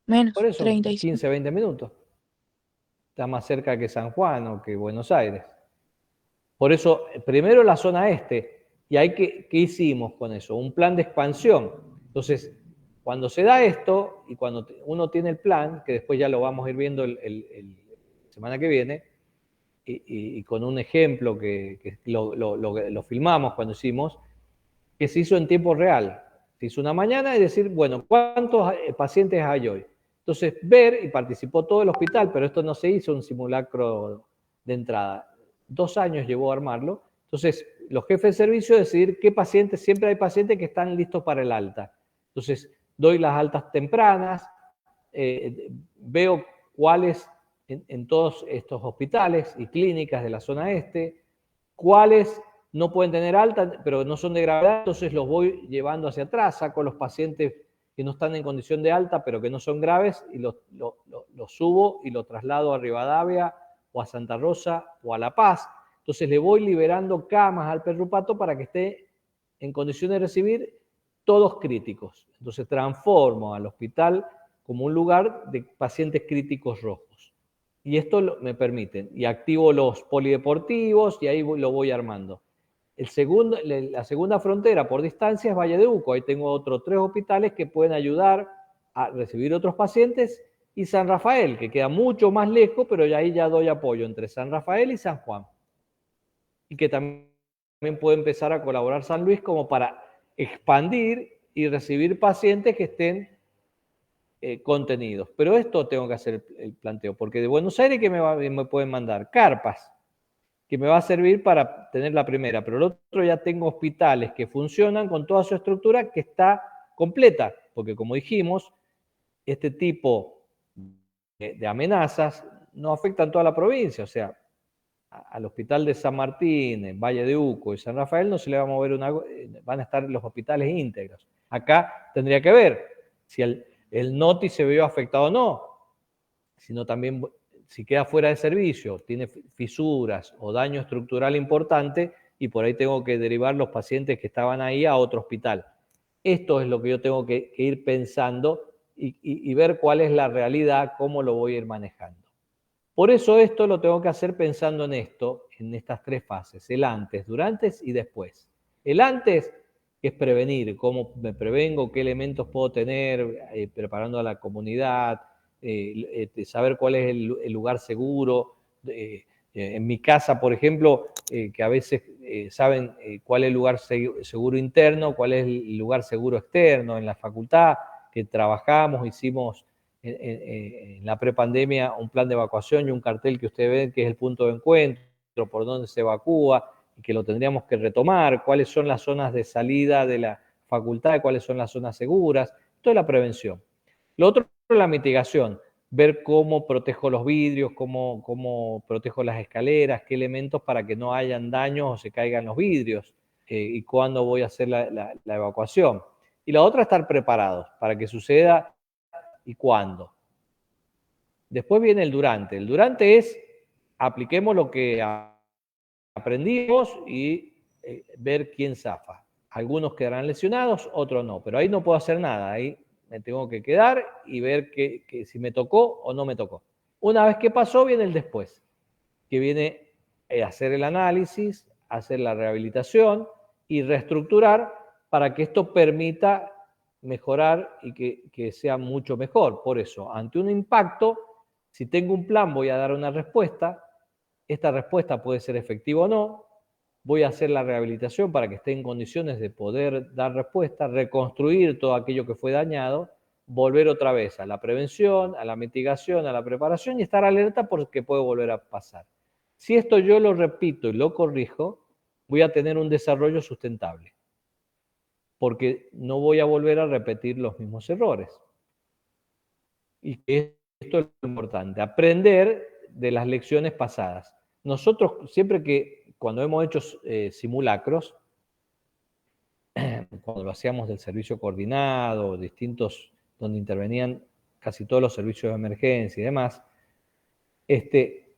Menos,
Por eso,
35.
15, 20 minutos. Está más cerca que San Juan o que Buenos Aires. Por eso, primero la zona este. ¿Y ahí qué hicimos con eso? Un plan de expansión. Entonces, cuando se da esto y cuando uno tiene el plan, que después ya lo vamos a ir viendo la semana que viene, y con un ejemplo que lo filmamos cuando hicimos, que se hizo en tiempo real. Se hizo una mañana y decir, bueno, ¿cuántos pacientes hay hoy? Entonces, ver, y participó todo el hospital, pero esto no se hizo un simulacro de entrada. 2 años llevó a armarlo. Entonces, los jefes de servicio decidir qué pacientes, siempre hay pacientes que están listos para el alta. Entonces, doy las altas tempranas, veo cuáles en todos estos hospitales y clínicas de la zona este, cuáles no pueden tener alta, pero no son de gravedad, entonces los voy llevando hacia atrás, saco los pacientes que no están en condición de alta, pero que no son graves, y los subo y los traslado a Rivadavia o a Santa Rosa o a La Paz. Entonces le voy liberando camas al Perrupato para que esté en condiciones de recibir todos críticos. Entonces transformo al hospital como un lugar de pacientes críticos rojos. Y esto me permite, y activo los polideportivos y ahí lo voy armando. La segunda frontera por distancia es Valle de Uco. Ahí tengo otros 3 hospitales que pueden ayudar a recibir otros pacientes, y San Rafael, que queda mucho más lejos, pero ahí ya doy apoyo entre San Rafael y San Juan. Y que también puede empezar a colaborar San Luis como para expandir y recibir pacientes que estén contenidos. Pero esto tengo que hacer el planteo, porque de Buenos Aires que me pueden mandar carpas, que me va a servir para tener la primera, pero el otro ya tengo hospitales que funcionan con toda su estructura que está completa, porque como dijimos, este tipo de amenazas no afectan toda la provincia, o sea, al hospital de San Martín, en Valle de Uco y San Rafael no se le va a mover van a estar los hospitales íntegros. Acá tendría que ver si el NOTI se vio afectado o no, sino también si queda fuera de servicio, tiene fisuras o daño estructural importante, y por ahí tengo que derivar los pacientes que estaban ahí a otro hospital. Esto es lo que yo tengo que ir pensando y ver cuál es la realidad, cómo lo voy a ir manejando. Por eso esto lo tengo que hacer pensando en esto, en estas 3 fases, el antes, durante y después. El antes, que es prevenir, cómo me prevengo, qué elementos puedo tener, preparando a la comunidad, saber cuál es el lugar seguro. En mi casa, por ejemplo, que a veces saben cuál es el lugar seguro interno, cuál es el lugar seguro externo. En la facultad que trabajamos, hicimos en la prepandemia un plan de evacuación y un cartel que ustedes ven que es el punto de encuentro, por donde se evacúa, y que lo tendríamos que retomar, cuáles son las zonas de salida de la facultad, cuáles son las zonas seguras. Esto es la prevención. Lo otro es la mitigación, ver cómo protejo los vidrios, cómo protejo las escaleras, qué elementos para que no hayan daños o se caigan los vidrios, y cuándo voy a hacer la evacuación. Y la otra, estar preparados para que suceda y cuándo. Después viene el durante. El durante es apliquemos lo que aprendimos y ver quién zafa. Algunos quedarán lesionados, otros no, pero ahí no puedo hacer nada. Ahí me tengo que quedar y ver que si me tocó o no me tocó. Una vez que pasó, viene el después, que viene hacer el análisis, hacer la rehabilitación y reestructurar para que esto permita mejorar y que sea mucho mejor. Por eso, ante un impacto, si tengo un plan, voy a dar una respuesta. Esta respuesta puede ser efectiva o no. Voy a hacer la rehabilitación para que esté en condiciones de poder dar respuesta, reconstruir todo aquello que fue dañado, volver otra vez a la prevención, a la mitigación, a la preparación y estar alerta porque puede volver a pasar. Si esto yo lo repito y lo corrijo, voy a tener un desarrollo sustentable, porque no voy a volver a repetir los mismos errores. Y esto es lo importante, aprender de las lecciones pasadas. Nosotros, siempre que, cuando hemos hecho simulacros, cuando lo hacíamos del servicio coordinado, distintos, donde intervenían casi todos los servicios de emergencia y demás,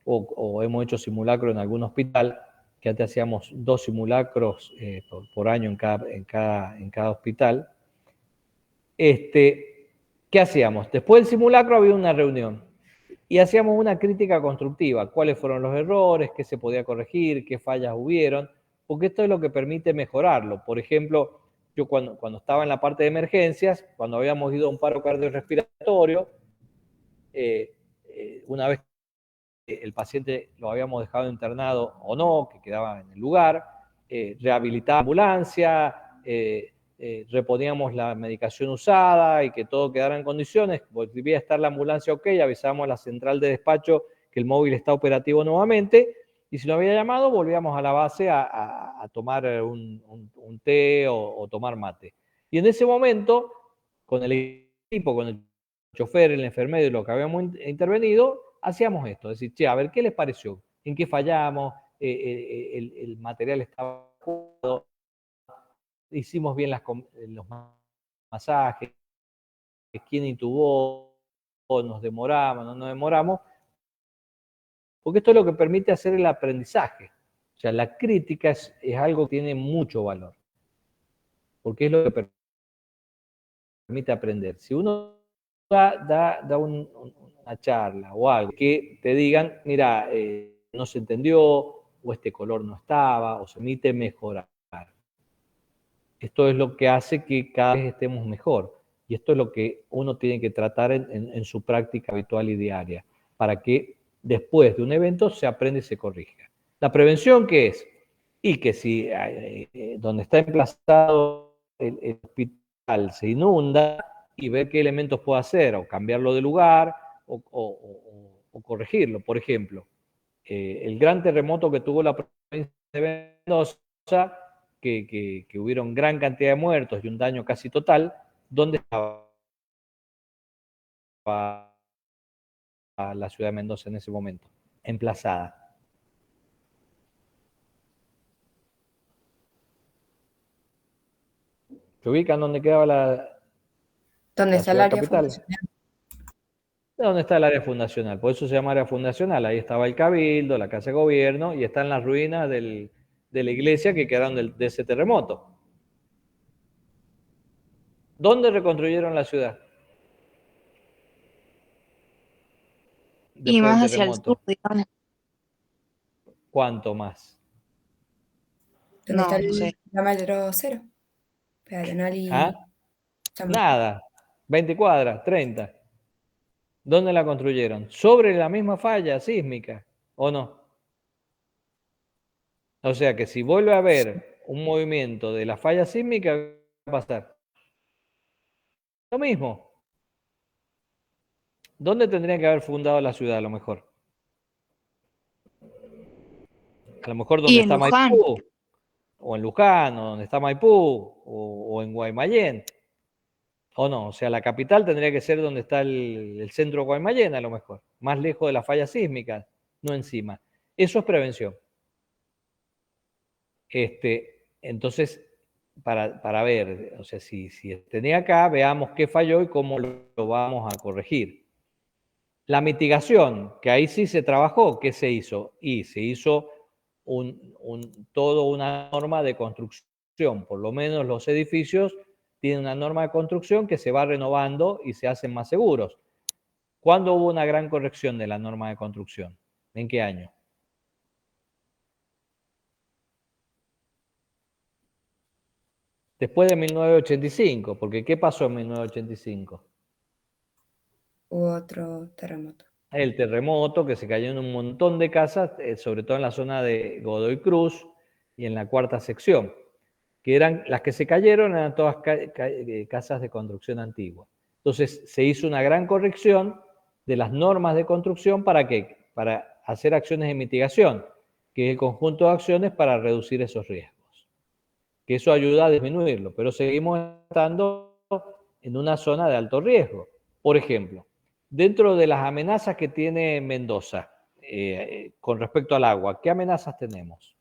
o hemos hecho simulacro en algún hospital, que antes hacíamos 2 simulacros por año en cada hospital. ¿Qué hacíamos? Después del simulacro había una reunión y hacíamos una crítica constructiva. ¿Cuáles fueron los errores? ¿Qué se podía corregir? ¿Qué fallas hubieron? Porque esto es lo que permite mejorarlo. Por ejemplo, yo cuando estaba en la parte de emergencias, cuando habíamos ido a un paro cardiorrespiratorio, una vez que el paciente lo habíamos dejado internado o no, que quedaba en el lugar, rehabilitar la ambulancia, reponíamos la medicación usada y que todo quedara en condiciones, volvía a estar la ambulancia ok, avisábamos a la central de despacho que el móvil está operativo nuevamente, y si no había llamado, volvíamos a la base a tomar un té o tomar mate. Y en ese momento, con el equipo, con el chofer, el enfermero y lo que habíamos intervenido, hacíamos esto, es decir, che, a ver, ¿qué les pareció? ¿En qué fallamos? El material estaba jugado, hicimos bien los masajes, quién intubó, nos demoramos, no nos demoramos, porque esto es lo que permite hacer el aprendizaje. O sea, la crítica es algo que tiene mucho valor, porque es lo que permite aprender. Si uno da una charla o algo que te digan, mira, no se entendió, o este color no estaba, o se permite mejorar. Esto es lo que hace que cada vez estemos mejor. Y esto es lo que uno tiene que tratar en su práctica habitual y diaria, para que después de un evento se aprenda y se corrija. ¿La prevención qué es? Y que si donde está emplazado el hospital se inunda, y ver qué elementos puede hacer, o cambiarlo de lugar, o corregirlo. Por ejemplo, el gran terremoto que tuvo la provincia de Mendoza, que hubieron gran cantidad de muertos y un daño casi total, ¿dónde estaba la ciudad de Mendoza en ese momento? Emplazada. ¿Se ubican dónde quedaba
¿Dónde
la
está el
ciudad
área
capital?
fundacional?
¿Dónde está el área fundacional? Por eso se llama área fundacional. Ahí estaba el cabildo, la casa de gobierno, y están las ruinas de la iglesia que quedaron de ese terremoto. ¿Dónde reconstruyeron la ciudad?
Y
Después
más
del
hacia el sur,
terremoto.
digamos.
¿Cuánto más?
¿Dónde está
No sé.
el kilómetro cero? Peatonal y
¿Ah?
San Martín.
Nada. 20 cuadras, 30. ¿Dónde la construyeron? ¿Sobre la misma falla sísmica o no? O sea que si vuelve a haber un movimiento de la falla sísmica, ¿qué va a pasar? Lo mismo. ¿Dónde tendrían que haber fundado la ciudad a lo mejor? A lo mejor
Y
donde
en
está
Luján.
Maipú, o en Luján, o donde está Maipú, o en Guaymallén. O no, o sea, la capital tendría que ser donde está el centro de Guaymallén, a lo mejor, más lejos de la falla sísmica, no encima. Eso es prevención. Entonces, para ver, o sea, si tenía acá, veamos qué falló y cómo lo vamos a corregir. La mitigación, que ahí sí se trabajó, ¿qué se hizo? Y se hizo toda una norma de construcción, por lo menos los edificios tienen una norma de construcción que se va renovando y se hacen más seguros. ¿Cuándo hubo una gran corrección de la norma de construcción? ¿En qué año? Después de 1985, porque ¿qué pasó en 1985?
Hubo otro terremoto.
El terremoto, que se cayó en un montón de casas, sobre todo en la zona de Godoy Cruz y en la cuarta sección, que eran las que se cayeron, eran todas casas de construcción antigua. Entonces se hizo una gran corrección de las normas de construcción ¿para qué? Para hacer acciones de mitigación, que es el conjunto de acciones para reducir esos riesgos. Que eso ayuda a disminuirlo, pero seguimos estando en una zona de alto riesgo. Por ejemplo, dentro de las amenazas que tiene Mendoza con respecto al agua, ¿qué amenazas tenemos?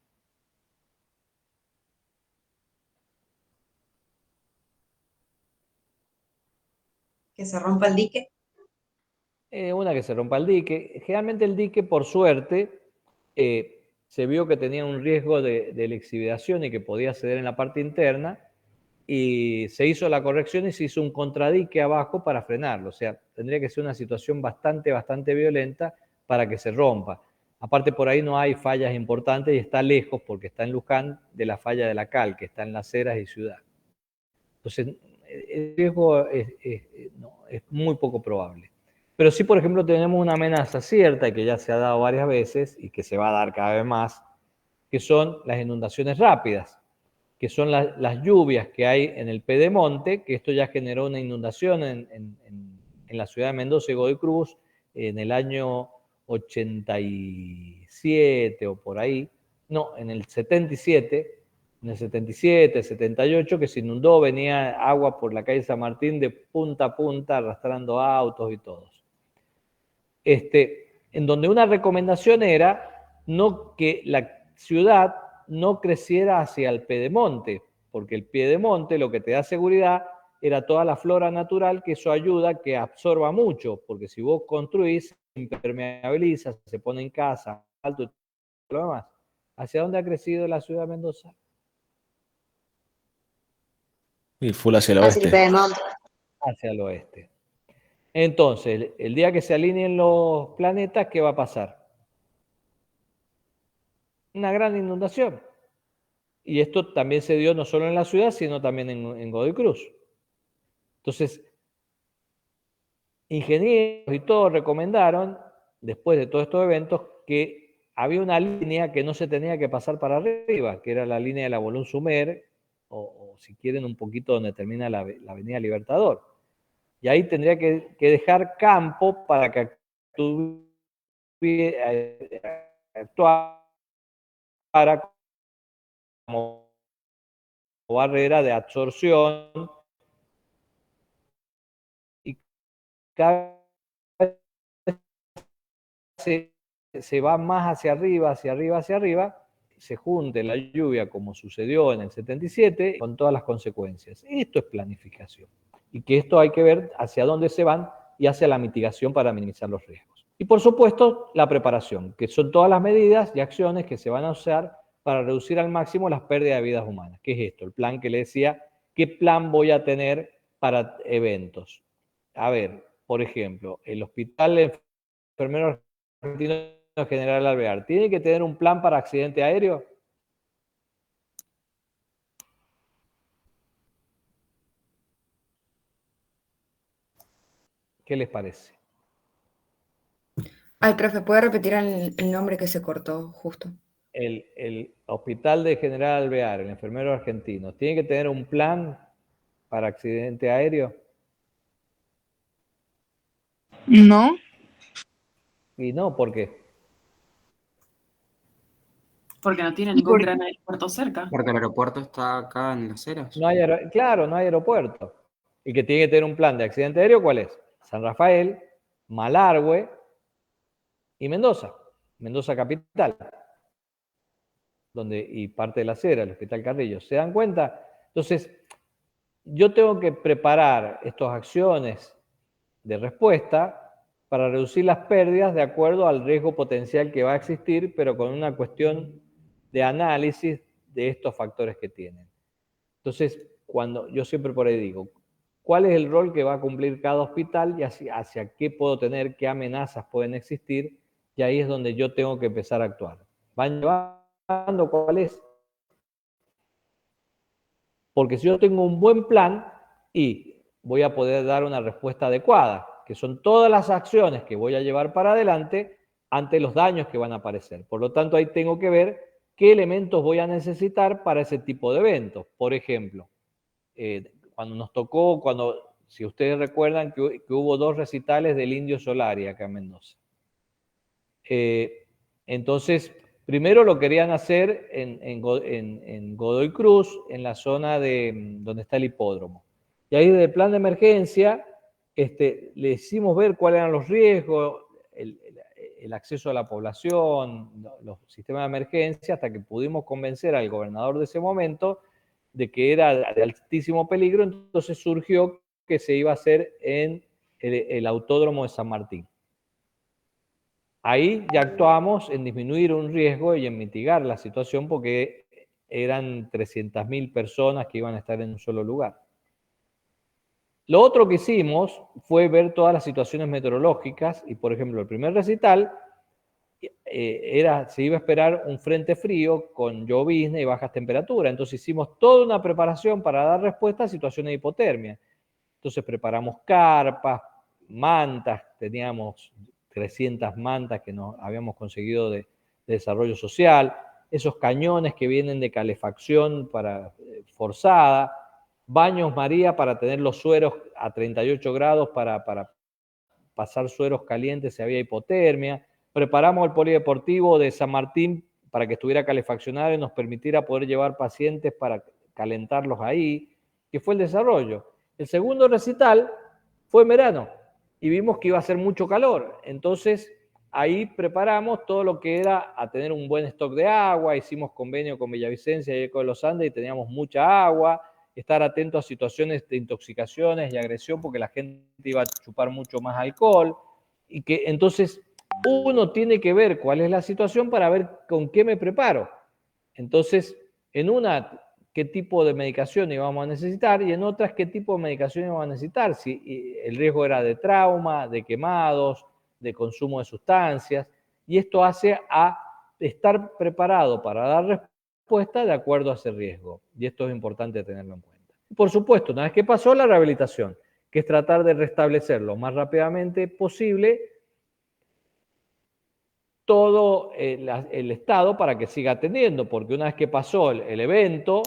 Que se rompa el dique.
Una que se rompa el dique. Generalmente el dique, por suerte, se vio que tenía un riesgo de lixiviación y que podía ceder en la parte interna, y se hizo la corrección y se hizo un contradique abajo para frenarlo. O sea, tendría que ser una situación bastante violenta para que se rompa. Aparte, por ahí no hay fallas importantes y está lejos, porque está en Luján, de la falla de la Cal, que está en Las Heras y Ciudad. Entonces, el riesgo es muy poco probable. Pero sí, por ejemplo, tenemos una amenaza cierta, que ya se ha dado varias veces y que se va a dar cada vez más, que son las inundaciones rápidas, que son las lluvias que hay en el Pedemonte, que esto ya generó una inundación en la ciudad de Mendoza y Godoy Cruz en el año 87 o por ahí, no, en el 77, en el 77, 78, que se inundó, venía agua por la calle San Martín de punta a punta, arrastrando autos y todos. En donde una recomendación era no que la ciudad no creciera hacia el Pedemonte, porque el Pedemonte lo que te da seguridad era toda la flora natural, que eso ayuda a que absorba mucho, porque si vos construís, impermeabiliza, se pone en casa, alto y todo lo demás. ¿Hacia dónde ha crecido la ciudad de Mendoza?
Y full hacia el
Hacia el
oeste.
Pedemonte.
Hacia el oeste. Entonces, el día que se alineen los planetas, ¿qué va a pasar? Una gran inundación. Y esto también se dio no solo en la ciudad, sino también en Godoy Cruz. Entonces, ingenieros y todos recomendaron, después de todos estos eventos, que había una línea que no se tenía que pasar para arriba, que era la línea de la Bolón-Sumer, o si quieren un poquito donde termina la avenida Libertador. Y ahí tendría que dejar campo para que actuara como barrera de absorción, y cada vez se va más hacia arriba, se junte la lluvia como sucedió en el 77 con todas las consecuencias. Esto es planificación. Y que esto hay que ver hacia dónde se van y hacia la mitigación para minimizar los riesgos. Y por supuesto, la preparación, que son todas las medidas y acciones que se van a usar para reducir al máximo las pérdidas de vidas humanas. ¿Qué es esto? El plan que le decía, ¿qué plan voy a tener para eventos? A ver, por ejemplo, el Hospital Enfermero Argentino General Alvear, ¿tiene que tener un plan para accidente aéreo? ¿Qué les parece?
Ay, profe, ¿puede repetir el nombre que se cortó justo?
El Hospital de General Alvear, el enfermero argentino, ¿tiene que tener un plan para accidente aéreo?
No,
Y no, ¿por qué?
Porque no tiene
¿y
ningún
por
gran aeropuerto cerca.
Porque el aeropuerto está acá en Las Heras.
No hay claro, no hay aeropuerto. Y que tiene que tener un plan de accidente aéreo, ¿cuál es? San Rafael, Malargüe y Mendoza. Mendoza capital, y parte de la Cera, el Hospital Carrillo. ¿Se dan cuenta? Entonces, yo tengo que preparar estas acciones de respuesta para reducir las pérdidas de acuerdo al riesgo potencial que va a existir, pero con una cuestión de análisis de estos factores que tienen. Entonces, yo siempre por ahí digo, ¿cuál es el rol que va a cumplir cada hospital y hacia qué puedo tener, qué amenazas pueden existir? Y ahí es donde yo tengo que empezar a actuar. ¿Van llevando cuál es? Porque si yo tengo un buen plan y voy a poder dar una respuesta adecuada, que son todas las acciones que voy a llevar para adelante ante los daños que van a aparecer. Por lo tanto, ahí tengo que ver qué elementos voy a necesitar para ese tipo de eventos. Por ejemplo, cuando Si ustedes recuerdan que hubo 2 recitales del Indio Solari acá en Mendoza. Entonces, primero lo querían hacer en Godoy Cruz, en la zona donde está el hipódromo. Y ahí desde el plan de emergencia le hicimos ver cuáles eran los riesgos, el acceso a la población, los sistemas de emergencia, hasta que pudimos convencer al gobernador de ese momento de que era de altísimo peligro. Entonces surgió que se iba a hacer en el autódromo de San Martín. Ahí ya actuamos en disminuir un riesgo y en mitigar la situación, porque eran 300.000 personas que iban a estar en un solo lugar. Lo otro que hicimos fue ver todas las situaciones meteorológicas y, por ejemplo, el primer recital se iba a esperar un frente frío con llovizna y bajas temperaturas. Entonces hicimos toda una preparación para dar respuesta a situaciones de hipotermia. Entonces preparamos carpas, mantas, teníamos 300 mantas que nos habíamos conseguido de desarrollo social, esos cañones que vienen de calefacción forzada, baños María para tener los sueros a 38 grados para pasar sueros calientes si había hipotermia. Preparamos el polideportivo de San Martín para que estuviera calefaccionado y nos permitiera poder llevar pacientes para calentarlos ahí, que fue el desarrollo. El segundo recital fue en verano y vimos que iba a hacer mucho calor. Entonces ahí preparamos todo lo que era a tener un buen stock de agua, hicimos convenio con Villavicencia y Eco de los Andes y teníamos mucha agua, estar atentos a situaciones de intoxicaciones y agresión porque la gente iba a chupar mucho más alcohol, y que entonces uno tiene que ver cuál es la situación para ver con qué me preparo. Entonces, en una, qué tipo de medicación íbamos a necesitar, y en otras, qué tipo de medicación íbamos a necesitar, si el riesgo era de trauma, de quemados, de consumo de sustancias, y esto hace a estar preparado para dar respuesta de acuerdo a ese riesgo, y esto es importante tenerlo en cuenta. Y por supuesto, una vez que pasó, la rehabilitación, que es tratar de restablecer lo más rápidamente posible todo el estado para que siga atendiendo, porque una vez que pasó el evento,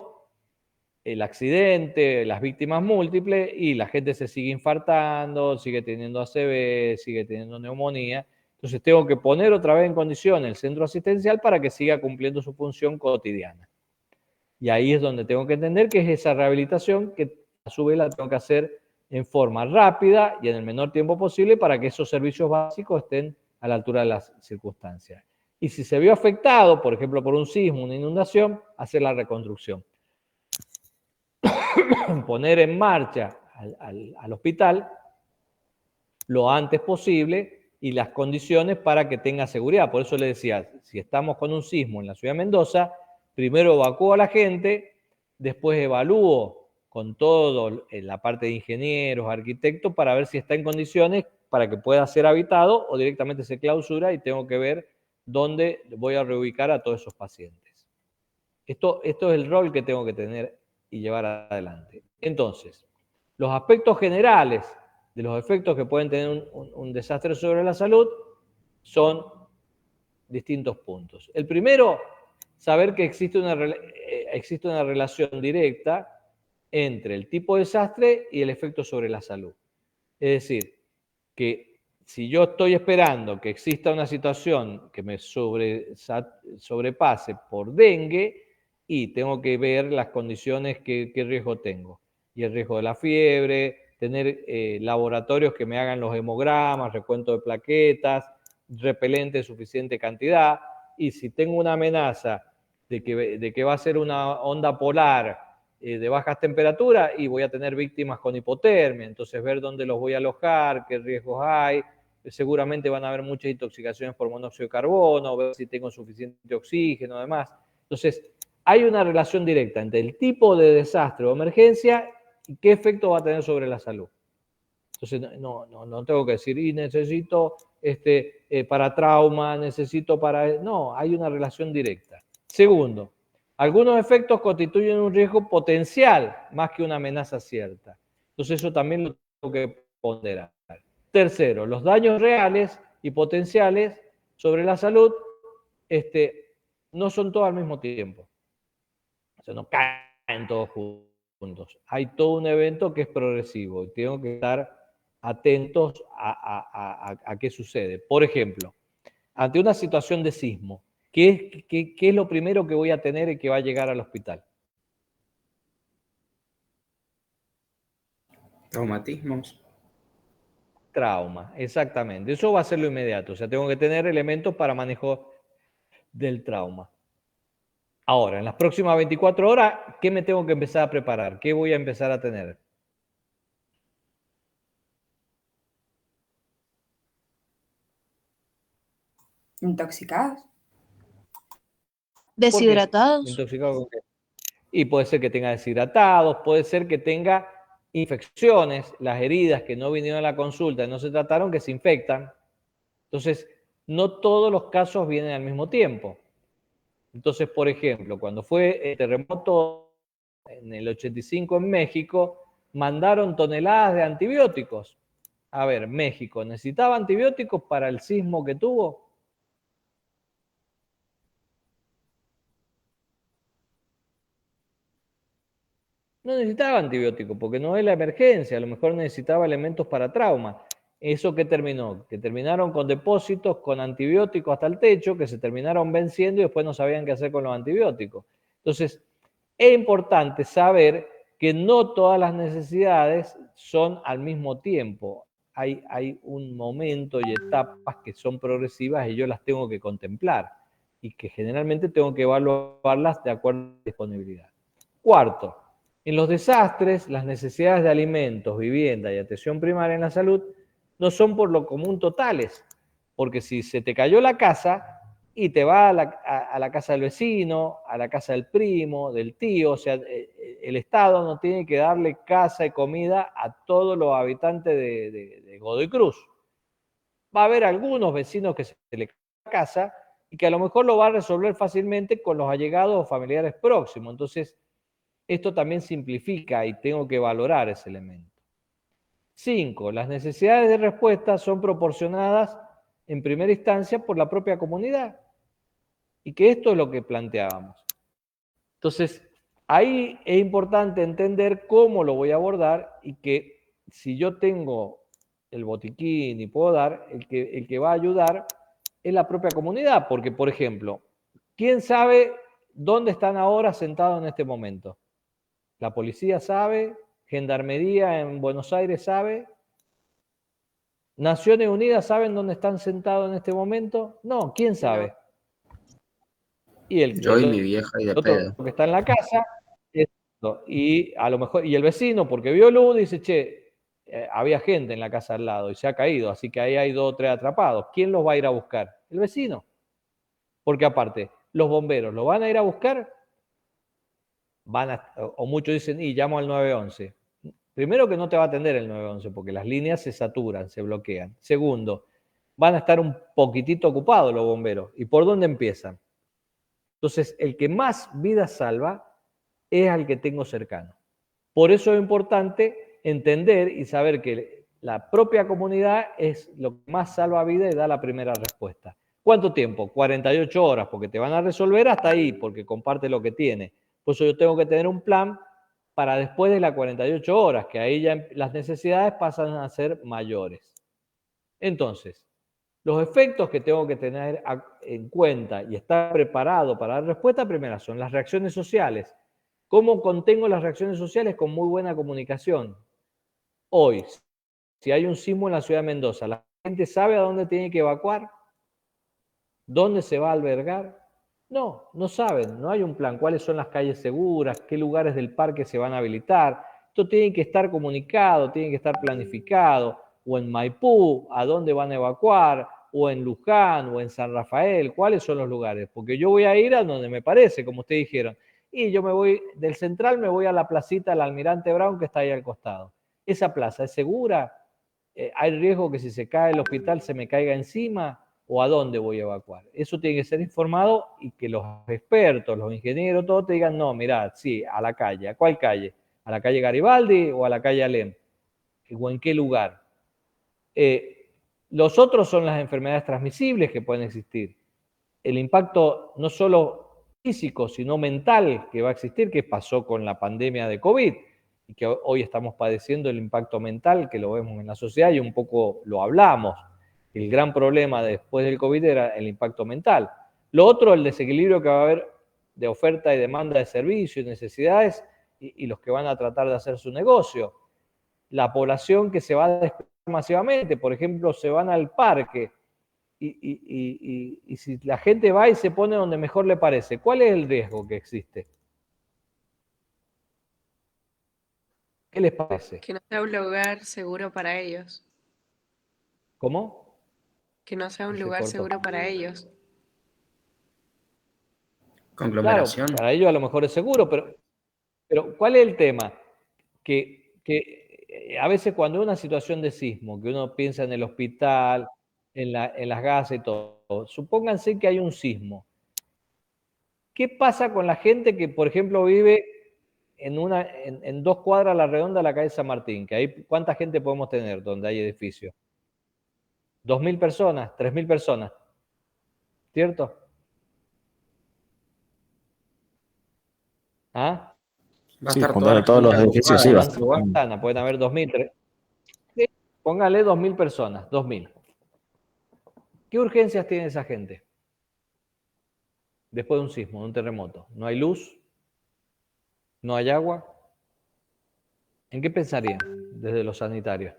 el accidente, las víctimas múltiples, y la gente se sigue infartando, sigue teniendo ACV, sigue teniendo neumonía. Entonces tengo que poner otra vez en condición el centro asistencial para que siga cumpliendo su función cotidiana. Y ahí es donde tengo que entender que es esa rehabilitación que a su vez la tengo que hacer en forma rápida y en el menor tiempo posible para que esos servicios básicos estén a la altura de las circunstancias. Y si se vio afectado, por ejemplo, por un sismo, una inundación, hacer la reconstrucción. Poner en marcha al hospital lo antes posible y las condiciones para que tenga seguridad. Por eso le decía, si estamos con un sismo en la ciudad de Mendoza, primero evacúo a la gente, después evalúo con todo en la parte de ingenieros, arquitectos, para ver si está en condiciones para que pueda ser habitado, o directamente se clausura y tengo que ver dónde voy a reubicar a todos esos pacientes. Esto es el rol que tengo que tener y llevar adelante. Entonces, los aspectos generales de los efectos que pueden tener un desastre sobre la salud son distintos puntos. El primero, saber que existe una relación directa entre el tipo de desastre y el efecto sobre la salud. Es decir, que si yo estoy esperando que exista una situación que me sobrepase por dengue, y tengo que ver las condiciones, qué riesgo tengo. Y el riesgo de la fiebre, tener laboratorios que me hagan los hemogramas, recuento de plaquetas, repelente de suficiente cantidad. Y si tengo una amenaza de que va a ser una onda polar de bajas temperaturas, y voy a tener víctimas con hipotermia, entonces ver dónde los voy a alojar, qué riesgos hay. Seguramente van a haber muchas intoxicaciones por monóxido de carbono, ver si tengo suficiente oxígeno, además. Entonces, hay una relación directa entre el tipo de desastre o emergencia y qué efecto va a tener sobre la salud. Entonces, no tengo que decir, y necesito para trauma, necesito para... No, hay una relación directa. Segundo, algunos efectos constituyen un riesgo potencial más que una amenaza cierta. Entonces, eso también lo tengo que ponderar. Tercero, los daños reales y potenciales sobre la salud no son todos al mismo tiempo. O sea, no caen todos juntos. segundos. Hay todo un evento que es progresivo y tengo que estar atentos a qué sucede. Por ejemplo, ante una situación de sismo, ¿qué es lo primero que voy a tener y que va a llegar al hospital?
Traumatismos.
Trauma, exactamente. Eso va a ser lo inmediato. O sea, tengo que tener elementos para manejo del trauma. Ahora, en las próximas 24 horas, ¿qué me tengo que empezar a preparar? ¿Qué voy a empezar a tener?
¿Intoxicados?
Deshidratados.
¿Intoxicado con qué? Y puede ser que tenga deshidratados, puede ser que tenga infecciones, las heridas que no vinieron a la consulta y no se trataron, que se infectan. Entonces, no todos los casos vienen al mismo tiempo. Entonces, por ejemplo, cuando fue el terremoto en el 85 en México, mandaron toneladas de antibióticos. A ver, México, ¿necesitaba antibióticos para el sismo que tuvo? No necesitaba antibióticos porque no es la emergencia, a lo mejor necesitaba elementos para trauma. ¿Eso qué terminó? Que terminaron con depósitos con antibióticos hasta el techo, que se terminaron venciendo y después no sabían qué hacer con los antibióticos. Entonces, es importante saber que no todas las necesidades son al mismo tiempo. Hay un momento y etapas que son progresivas y yo las tengo que contemplar y que generalmente tengo que evaluarlas de acuerdo a la disponibilidad. Cuarto, en los desastres, las necesidades de alimentos, vivienda y atención primaria en la salud no son por lo común totales, porque si se te cayó la casa y te va a la casa del vecino, a la casa del primo, del tío, o sea, el Estado no tiene que darle casa y comida a todos los habitantes de Godoy Cruz. Va a haber algunos vecinos que se le cae la casa y que a lo mejor lo va a resolver fácilmente con los allegados o familiares próximos. Entonces, esto también simplifica y tengo que valorar ese elemento. 5. Las necesidades de respuesta son proporcionadas en primera instancia por la propia comunidad. Y que esto es lo que planteábamos. Entonces, ahí es importante entender cómo lo voy a abordar y que si yo tengo el botiquín y puedo dar, el que va a ayudar es la propia comunidad. Porque, por ejemplo, ¿quién sabe dónde están ahora sentados en este momento? La policía sabe, Gendarmería en Buenos Aires sabe, Naciones Unidas saben dónde están sentados en este momento. No, ¿quién sabe? Y
Yo y mi vieja y de
otro
pedo.
que está en la casa, y a lo mejor, y el vecino, porque vio luz, dice, che, había gente en la casa al lado y se ha caído, así que ahí hay 2 o 3 atrapados. ¿Quién los va a ir a buscar? El vecino. Porque aparte, los bomberos, ¿lo van a ir a buscar? O muchos dicen, y llamo al 911. Primero que no te va a atender el 911 porque las líneas se saturan, se bloquean. Segundo, van a estar un poquitito ocupados los bomberos. ¿Y por dónde empiezan? Entonces, el que más vidas salva es al que tengo cercano. Por eso es importante entender y saber que la propia comunidad es lo que más salva vidas y da la primera respuesta. ¿Cuánto tiempo? 48 horas, porque te van a resolver hasta ahí, porque comparte lo que tiene. Por eso yo tengo que tener un plan para después de las 48 horas, que ahí ya las necesidades pasan a ser mayores. Entonces, los efectos que tengo que tener en cuenta y estar preparado para dar respuesta primera son las reacciones sociales. ¿Cómo contengo las reacciones sociales? Con muy buena comunicación. Hoy, si hay un sismo en la ciudad de Mendoza, ¿la gente sabe a dónde tiene que evacuar? ¿Dónde se va a albergar? No, no saben, no hay un plan. ¿Cuáles son las calles seguras? ¿Qué lugares del parque se van a habilitar? Esto tiene que estar comunicado, tiene que estar planificado. O en Maipú, ¿a dónde van a evacuar? O en Luján, o en San Rafael, ¿cuáles son los lugares? Porque yo voy a ir a donde me parece, como ustedes dijeron. Y yo me voy del central, me voy a la placita del Almirante Brown que está ahí al costado. ¿Esa plaza es segura? ¿Hay riesgo que si se cae el hospital se me caiga encima? ¿O a dónde voy a evacuar? Eso tiene que ser informado y que los expertos, los ingenieros, todos te digan, no, mirá, sí, a la calle. ¿A cuál calle? ¿A la calle Garibaldi o a la calle Alem? ¿O en qué lugar? Los otros son las enfermedades transmisibles que pueden existir. El impacto no solo físico, sino mental que va a existir, que pasó con la pandemia de COVID. y que hoy estamos padeciendo el impacto mental, que lo vemos en la sociedad y un poco lo hablamos. El gran problema después del COVID era el impacto mental. Lo otro, el desequilibrio que va a haber de oferta y demanda de servicios y necesidades y los que van a tratar de hacer su negocio. La población que se va a desplazar masivamente, por ejemplo, se van al parque y si la gente va y se pone donde mejor le parece, ¿cuál es el riesgo que existe? ¿Qué les parece?
Que no sea un lugar seguro para ellos.
¿Cómo?
Que no sea un
Se
lugar
cortó.
seguro para ellos.
Claro,
Conglomeración.
para ellos a lo mejor es seguro, pero ¿cuál es el tema? Que a veces cuando hay una situación de sismo, que uno piensa en el hospital, en las gasas y todo, supónganse que hay un sismo. ¿Qué pasa con la gente que, por ejemplo, vive en 2 cuadras a la redonda de la calle San Martín? Que ahí, ¿cuánta gente podemos tener donde hay edificios? 2.000 personas, 3.000 personas, ¿cierto? ¿Ah?
Va a
Sí,
estar
juntando
toda la
todos los
gente
edificios,
agrupada
sí,
en un lugar.
Manzana, pueden haber 2.000, sí, póngale 2.000 personas, 2.000. ¿Qué urgencias tiene esa gente? Después de un sismo, de un terremoto. ¿No hay luz? ¿No hay agua? ¿En qué pensarían desde los sanitarios?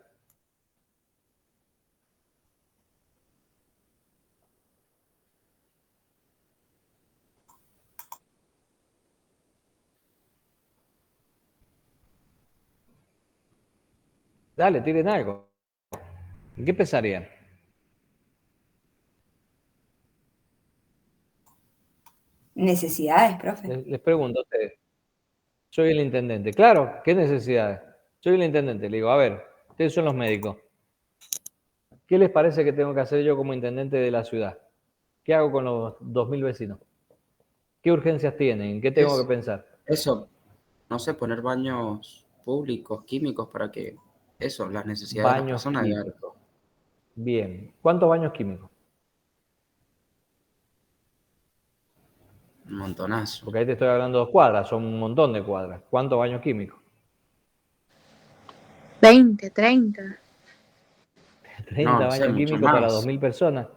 Dale, tiren algo. ¿En qué pensarían?
Necesidades, profe.
Les pregunto a ustedes. Soy el intendente. Claro, ¿qué necesidades? Soy el intendente. Le digo, a ver, ustedes son los médicos. ¿Qué les parece que tengo que hacer yo como intendente de la ciudad? ¿Qué hago con los 2.000 vecinos? ¿Qué urgencias tienen? ¿Qué tengo que pensar?
Eso, no sé, poner baños públicos, químicos, para que eso, las necesidades de las
Baños
personas.
químicos. Bien. ¿Cuántos baños químicos?
Un montonazo.
Porque ahí te estoy hablando de 2 cuadras, son un montón de cuadras. ¿Cuántos baños químicos?
20, 30.
30
No sé,
baños
mucho
químicos para
más.
2.000 personas.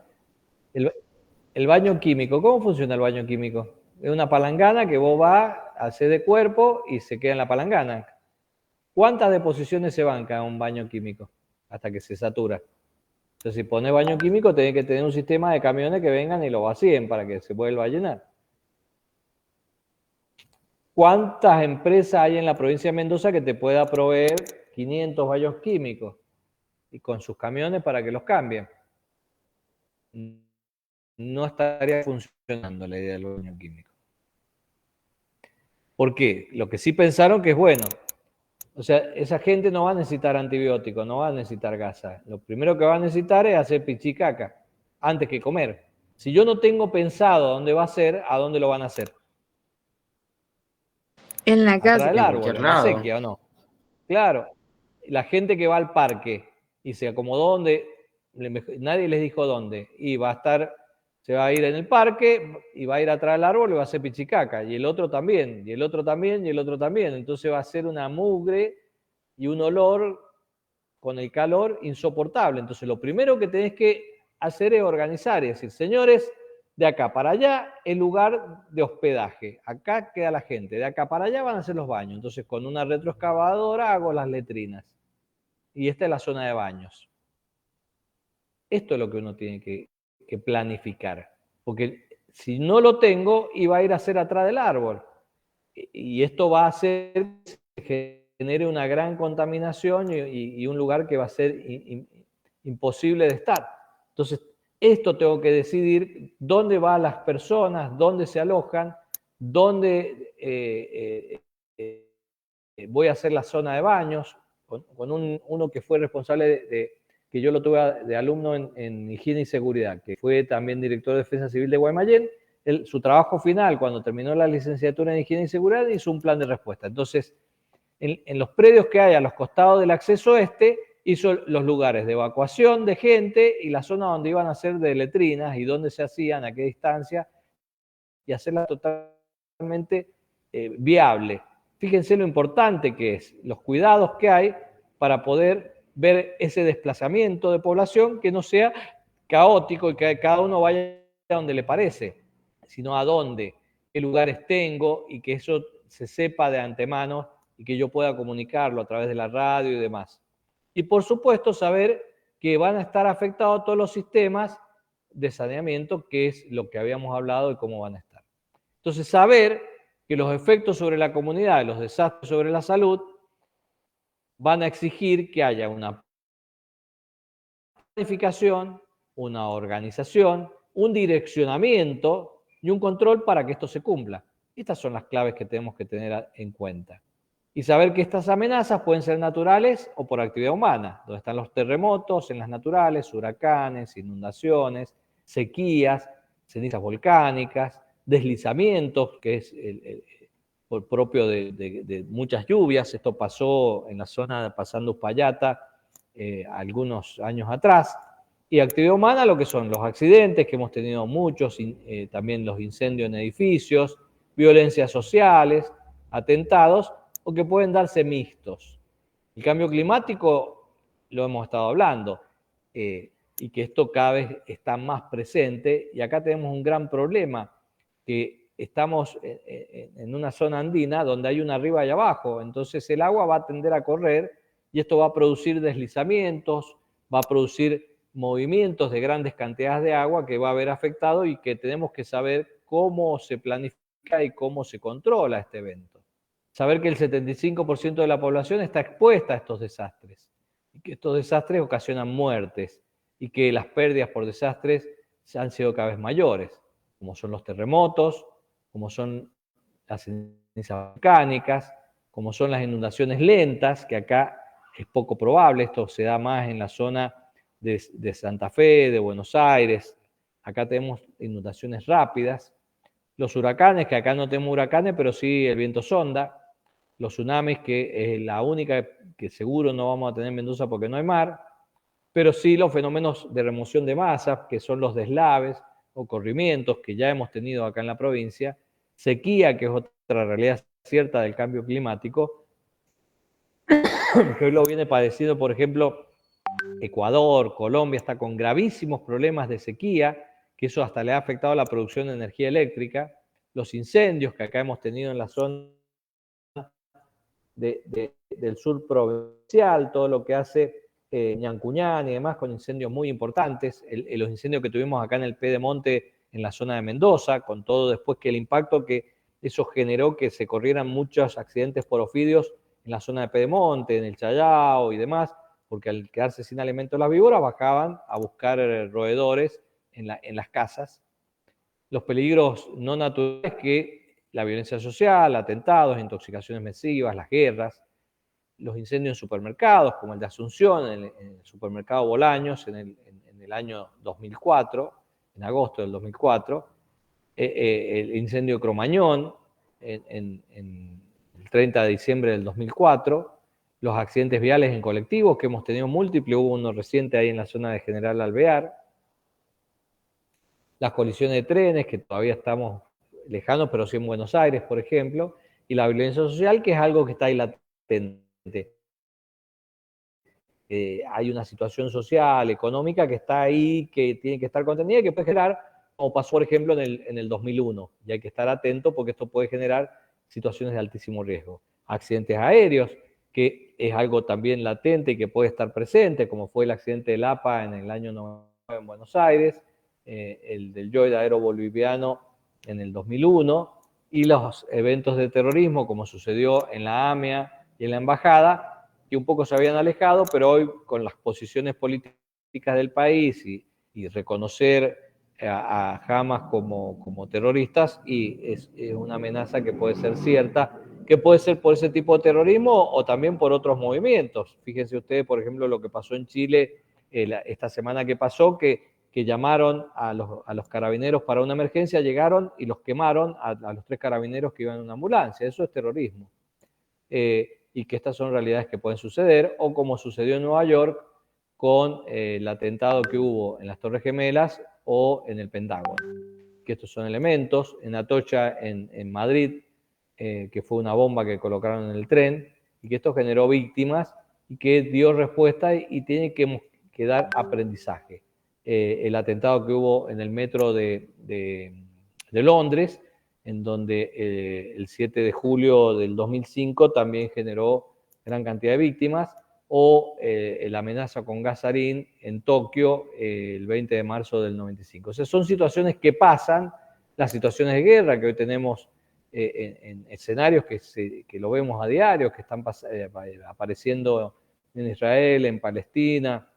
El baño químico, ¿cómo funciona el baño químico? Es una palangana que vos vas, haces de cuerpo y se queda en la palangana. ¿Cuántas deposiciones se banca un baño químico? Hasta que se satura. Entonces, si pones baño químico, tenés que tener un sistema de camiones que vengan y lo vacíen para que se vuelva a llenar. ¿Cuántas empresas hay en la provincia de Mendoza que te pueda proveer 500 baños químicos y con sus camiones para que los cambien? No estaría funcionando la idea del baño químico. ¿Por qué? Lo que sí pensaron que es bueno. O sea, esa gente no va a necesitar antibióticos, no va a necesitar gasa. Lo primero que va a necesitar es hacer pichicaca antes que comer. Si yo no tengo pensado a dónde va a ser, ¿a dónde lo van a hacer?
En la
Atrás
casa.
del
En
árbol,
cualquier
en la
lado.
sequía, ¿o no? Claro. La gente que va al parque y se acomodó donde, nadie les dijo dónde, y va a estar, se va a ir en el parque y va a ir atrás del árbol y va a hacer pichicaca, y el otro también, y el otro también, y el otro también. Entonces va a ser una mugre y un olor con el calor insoportable. Entonces lo primero que tenés que hacer es organizar y decir, señores, de acá para allá el lugar de hospedaje, acá queda la gente, de acá para allá van a ser los baños. Entonces con una retroexcavadora hago las letrinas y esta es la zona de baños. Esto es lo que uno tiene que planificar, porque si no lo tengo, iba a ir a hacer atrás del árbol y esto va a hacer que genere una gran contaminación y un lugar que va a ser imposible de estar. Entonces, esto tengo que decidir dónde van las personas, dónde se alojan, dónde voy a hacer la zona de baños, con uno que fue responsable que yo lo tuve de alumno en higiene y seguridad, que fue también director de Defensa Civil de Guaymallén. Su trabajo final, cuando terminó la licenciatura en higiene y seguridad, hizo un plan de respuesta. Entonces, en los predios que hay a los costados del acceso este, hizo los lugares de evacuación de gente y la zona donde iban a hacer de letrinas y dónde se hacían, a qué distancia, y hacerla totalmente viable. Fíjense lo importante que es, los cuidados que hay para poder ver ese desplazamiento de población que no sea caótico y que cada uno vaya a donde le parece, sino a dónde, qué lugares tengo y que eso se sepa de antemano y que yo pueda comunicarlo a través de la radio y demás. Y por supuesto saber que van a estar afectados todos los sistemas de saneamiento, que es lo que habíamos hablado y cómo van a estar. Entonces, saber que los efectos sobre la comunidad y los desastres sobre la salud van a exigir que haya una planificación, una organización, un direccionamiento y un control para que esto se cumpla. Estas son las claves que tenemos que tener en cuenta. Y saber que estas amenazas pueden ser naturales o por actividad humana, donde están los terremotos en las naturales, huracanes, inundaciones, sequías, cenizas volcánicas, deslizamientos, que es por propio de muchas lluvias. Esto pasó en la zona pasando Uspallata algunos años atrás. Y actividad humana, lo que son los accidentes, que hemos tenido muchos, también los incendios en edificios, violencias sociales, atentados, o que pueden darse mixtos. El cambio climático lo hemos estado hablando, y que esto cada vez está más presente, y acá tenemos un gran problema, que estamos en una zona andina donde hay una arriba y abajo, entonces el agua va a tender a correr, y esto va a producir deslizamientos, va a producir movimientos de grandes cantidades de agua que va a haber afectado y que tenemos que saber cómo se planifica y cómo se controla este evento. Saber que el 75% de la población está expuesta a estos desastres y que estos desastres ocasionan muertes y que las pérdidas por desastres han sido cada vez mayores, como son los terremotos, como son las cenizas volcánicas, como son las inundaciones lentas, que acá es poco probable, esto se da más en la zona de Santa Fe, de Buenos Aires. Acá tenemos inundaciones rápidas. Los huracanes, que acá no tenemos huracanes, pero sí el viento sonda. Los tsunamis, que es la única que seguro no vamos a tener en Mendoza porque no hay mar. Pero sí los fenómenos de remoción de masas, que son los deslaves o corrimientos que ya hemos tenido acá en la provincia. Sequía, que es otra realidad cierta del cambio climático, que hoy lo viene padeciendo, por ejemplo, Ecuador, Colombia está con gravísimos problemas de sequía, que eso hasta le ha afectado a la producción de energía eléctrica, los incendios que acá hemos tenido en la zona del sur provincial, todo lo que hace Ñancuñán y demás, con incendios muy importantes, los incendios que tuvimos acá en el Pedemonte, en la zona de Mendoza, con todo después que el impacto que eso generó que se corrieran muchos accidentes por ofidios en la zona de Pedemonte, en el Chayao y demás, porque al quedarse sin alimento las víboras bajaban a buscar roedores en las casas. Los peligros no naturales, que la violencia social, atentados, intoxicaciones masivas, las guerras, los incendios en supermercados, como el de Asunción, en el supermercado Bolaños en el año 2004, en agosto del 2004, el incendio de Cromañón en el 30 de diciembre del 2004, los accidentes viales en colectivos, que hemos tenido múltiples, hubo uno reciente ahí en la zona de General Alvear, las colisiones de trenes, que todavía estamos lejanos, pero sí en Buenos Aires, por ejemplo, y la violencia social, que es algo que está ahí latente. Hay una situación social, económica, que está ahí, que tiene que estar contenida y que puede generar, como pasó, por ejemplo, en el 2001, y hay que estar atento porque esto puede generar situaciones de altísimo riesgo. Accidentes aéreos, que es algo también latente y que puede estar presente, como fue el accidente del APA en el año 90 en Buenos Aires, el del Joy de Aero Boliviano en el 2001, y los eventos de terrorismo, como sucedió en la AMIA y en la Embajada, que un poco se habían alejado, pero hoy con las posiciones políticas del país y reconocer a Hamas como terroristas, y es una amenaza que puede ser cierta, que puede ser por ese tipo de terrorismo o también por otros movimientos. Fíjense ustedes, por ejemplo, lo que pasó en Chile esta semana que pasó, que llamaron a los carabineros para una emergencia, llegaron y los quemaron a los 3 carabineros que iban en una ambulancia. Eso es terrorismo. Y que estas son realidades que pueden suceder, o como sucedió en Nueva York con el atentado que hubo en las Torres Gemelas o en el Pentágono, que estos son elementos. En Atocha, en Madrid, que fue una bomba que colocaron en el tren, y que esto generó víctimas, y que dio respuesta y tiene que dar aprendizaje. El atentado que hubo en el metro de Londres, en donde el 7 de julio del 2005 también generó gran cantidad de víctimas, o la amenaza con gas sarín en Tokio el 20 de marzo del 95. O sea, son situaciones que pasan, las situaciones de guerra que hoy tenemos en escenarios que lo vemos a diario, que están apareciendo en Israel, en Palestina,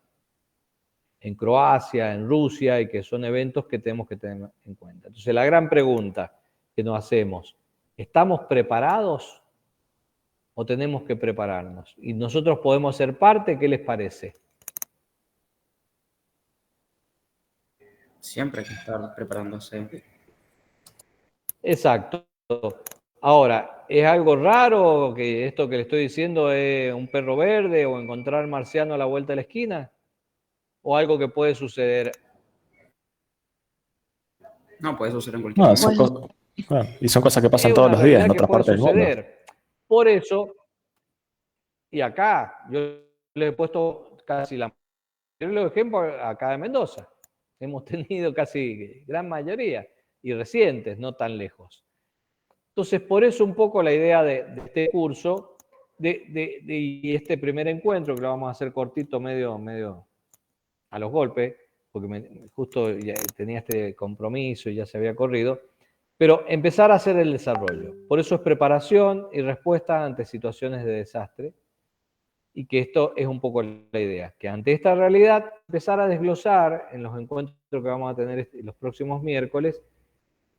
en Croacia, en Rusia, y que son eventos que tenemos que tener en cuenta. Entonces, la gran pregunta que nos hacemos, ¿estamos preparados o tenemos que prepararnos? Y nosotros podemos ser parte, ¿qué les parece?
Siempre hay que estar preparándose.
Exacto. Ahora, ¿es algo raro que esto que le estoy diciendo es un perro verde o encontrar marciano a la vuelta de la esquina? ¿O algo que puede suceder?
No, puede suceder en cualquier
No,
momento.
claro, y son cosas que
Es
pasan todos
una
los días en
realidad que
otras
puede
partes del mundo.
suceder. Por eso, y acá, yo le he puesto casi la mayoría de los ejemplos acá de Mendoza. Hemos tenido casi gran mayoría, y recientes, no tan lejos. Entonces, por eso un poco la idea de este curso, y este primer encuentro, que lo vamos a hacer cortito, medio a los golpes, porque justo ya tenía este compromiso y ya se había corrido, pero empezar a hacer el desarrollo. Por eso es preparación y respuesta ante situaciones de desastre, y que esto es un poco la idea, que ante esta realidad empezar a desglosar en los encuentros que vamos a tener los próximos miércoles,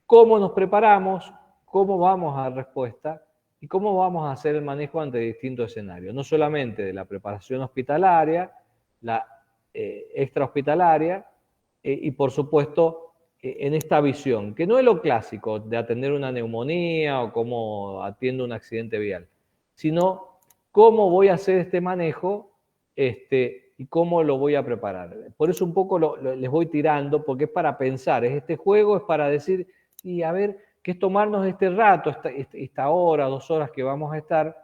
cómo nos preparamos, cómo vamos a dar respuesta y cómo vamos a hacer el manejo ante distintos escenarios. No solamente de la preparación hospitalaria, la extrahospitalaria y por supuesto en esta visión, que no es lo clásico de atender una neumonía o cómo atiendo un accidente vial, sino cómo voy a hacer este manejo y cómo lo voy a preparar. Por eso un poco les voy tirando, porque es para pensar, este juego es para decir, y a ver, que es tomarnos este rato, esta hora, 2 horas que vamos a estar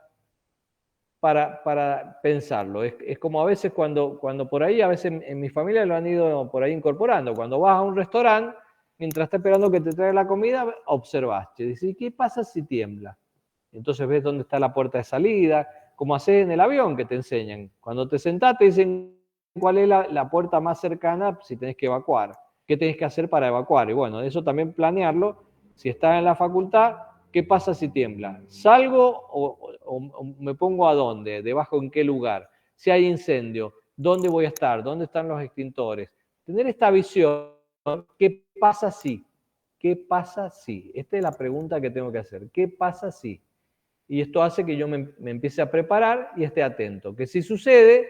para pensarlo. Es como a veces cuando por ahí, a veces en mi familia lo han ido por ahí incorporando. Cuando vas a un restaurante, mientras estás esperando que te traiga la comida, observas. Te dices, ¿qué pasa si tiembla? Entonces ves dónde está la puerta de salida, como haces en el avión que te enseñan. Cuando te sentás te dicen cuál es la puerta más cercana si tenés que evacuar. ¿Qué tenés que hacer para evacuar? Y bueno, eso también planearlo. Si estás en la facultad, ¿qué pasa si tiembla? ¿Salgo o me pongo a dónde? ¿Debajo en qué lugar? Si hay incendio, ¿dónde voy a estar? ¿Dónde están los extintores? Tener esta visión, ¿qué pasa si? ¿Qué pasa si? Esta es la pregunta que tengo que hacer. ¿Qué pasa si? Y esto hace que yo me empiece a preparar y esté atento. Que si sucede,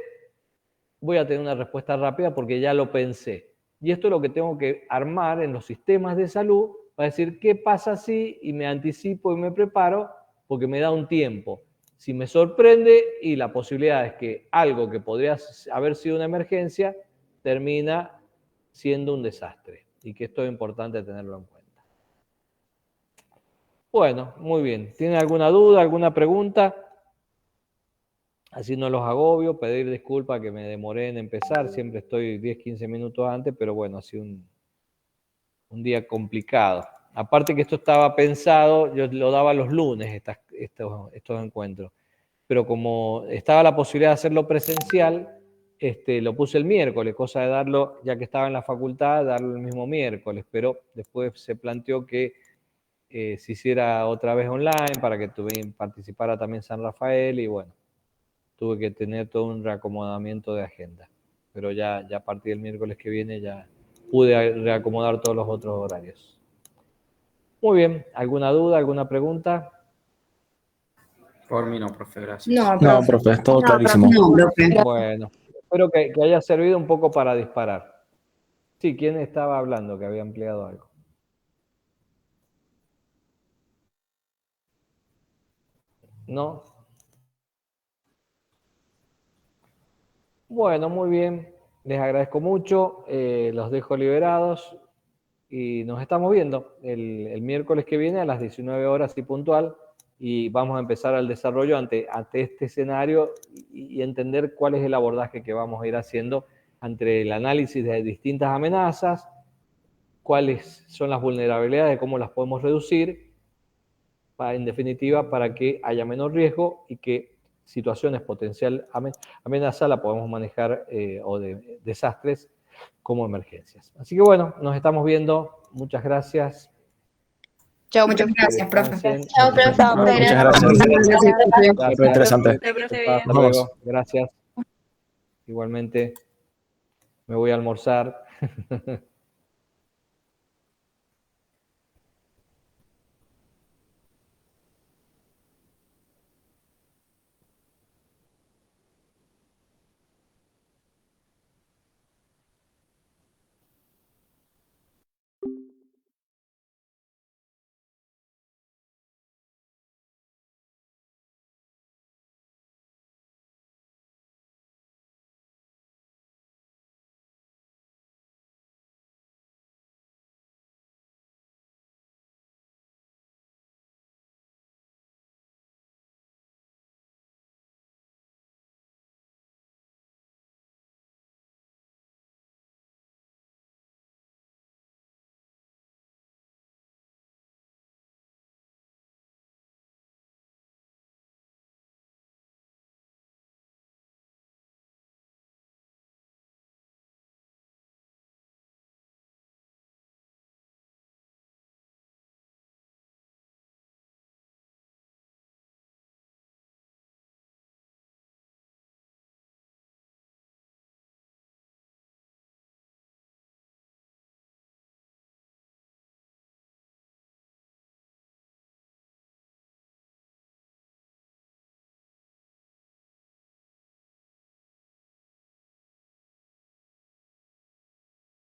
voy a tener una respuesta rápida porque ya lo pensé. Y esto es lo que tengo que armar en los sistemas de salud para decir qué pasa si, y me anticipo y me preparo porque me da un tiempo. Si me sorprende y la posibilidad es que algo que podría haber sido una emergencia termina siendo un desastre. Y que esto es importante tenerlo en cuenta. Bueno, muy bien. ¿Tienen alguna duda, alguna pregunta? Así no los agobio, pedir disculpas que me demoré en empezar, siempre estoy 10, 15 minutos antes, pero bueno, ha sido un día complicado. Aparte que esto estaba pensado, yo lo daba los lunes, estos encuentros, pero como estaba la posibilidad de hacerlo presencial, lo puse el miércoles, cosa de darlo, ya que estaba en la facultad, darlo el mismo miércoles, pero después se planteó que se hiciera otra vez online para que participara también San Rafael, y bueno, tuve que tener todo un reacomodamiento de agenda. Pero ya a partir del miércoles que viene ya pude reacomodar todos los otros horarios. Muy bien, ¿alguna duda, alguna pregunta?
Por mí no, profe, gracias.
No,
No,
profe.
profe, es todo
No,
clarísimo.
profe, no, profe.
Bueno, espero que haya servido un poco para disparar. Sí, ¿quién estaba hablando que había empleado algo? ¿No? Bueno, muy bien. Les agradezco mucho. Los dejo liberados y nos estamos viendo el miércoles que viene a las 19 horas y puntual y vamos a empezar el desarrollo ante este escenario y entender cuál es el abordaje que vamos a ir haciendo ante el análisis de distintas amenazas, cuáles son las vulnerabilidades, cómo las podemos reducir, en definitiva, para que haya menor riesgo y que situaciones potencial amenaza la podemos manejar o de desastres como emergencias. Así que bueno, nos estamos viendo. Muchas gracias.
Chao,
Muchas gracias, profe.
Descansen.
Chao, profe.
Muchas gracias.
Gracias.
Muy interesante.
Profe.
Hasta
Nos vemos.
luego. Gracias. Igualmente, me voy a almorzar.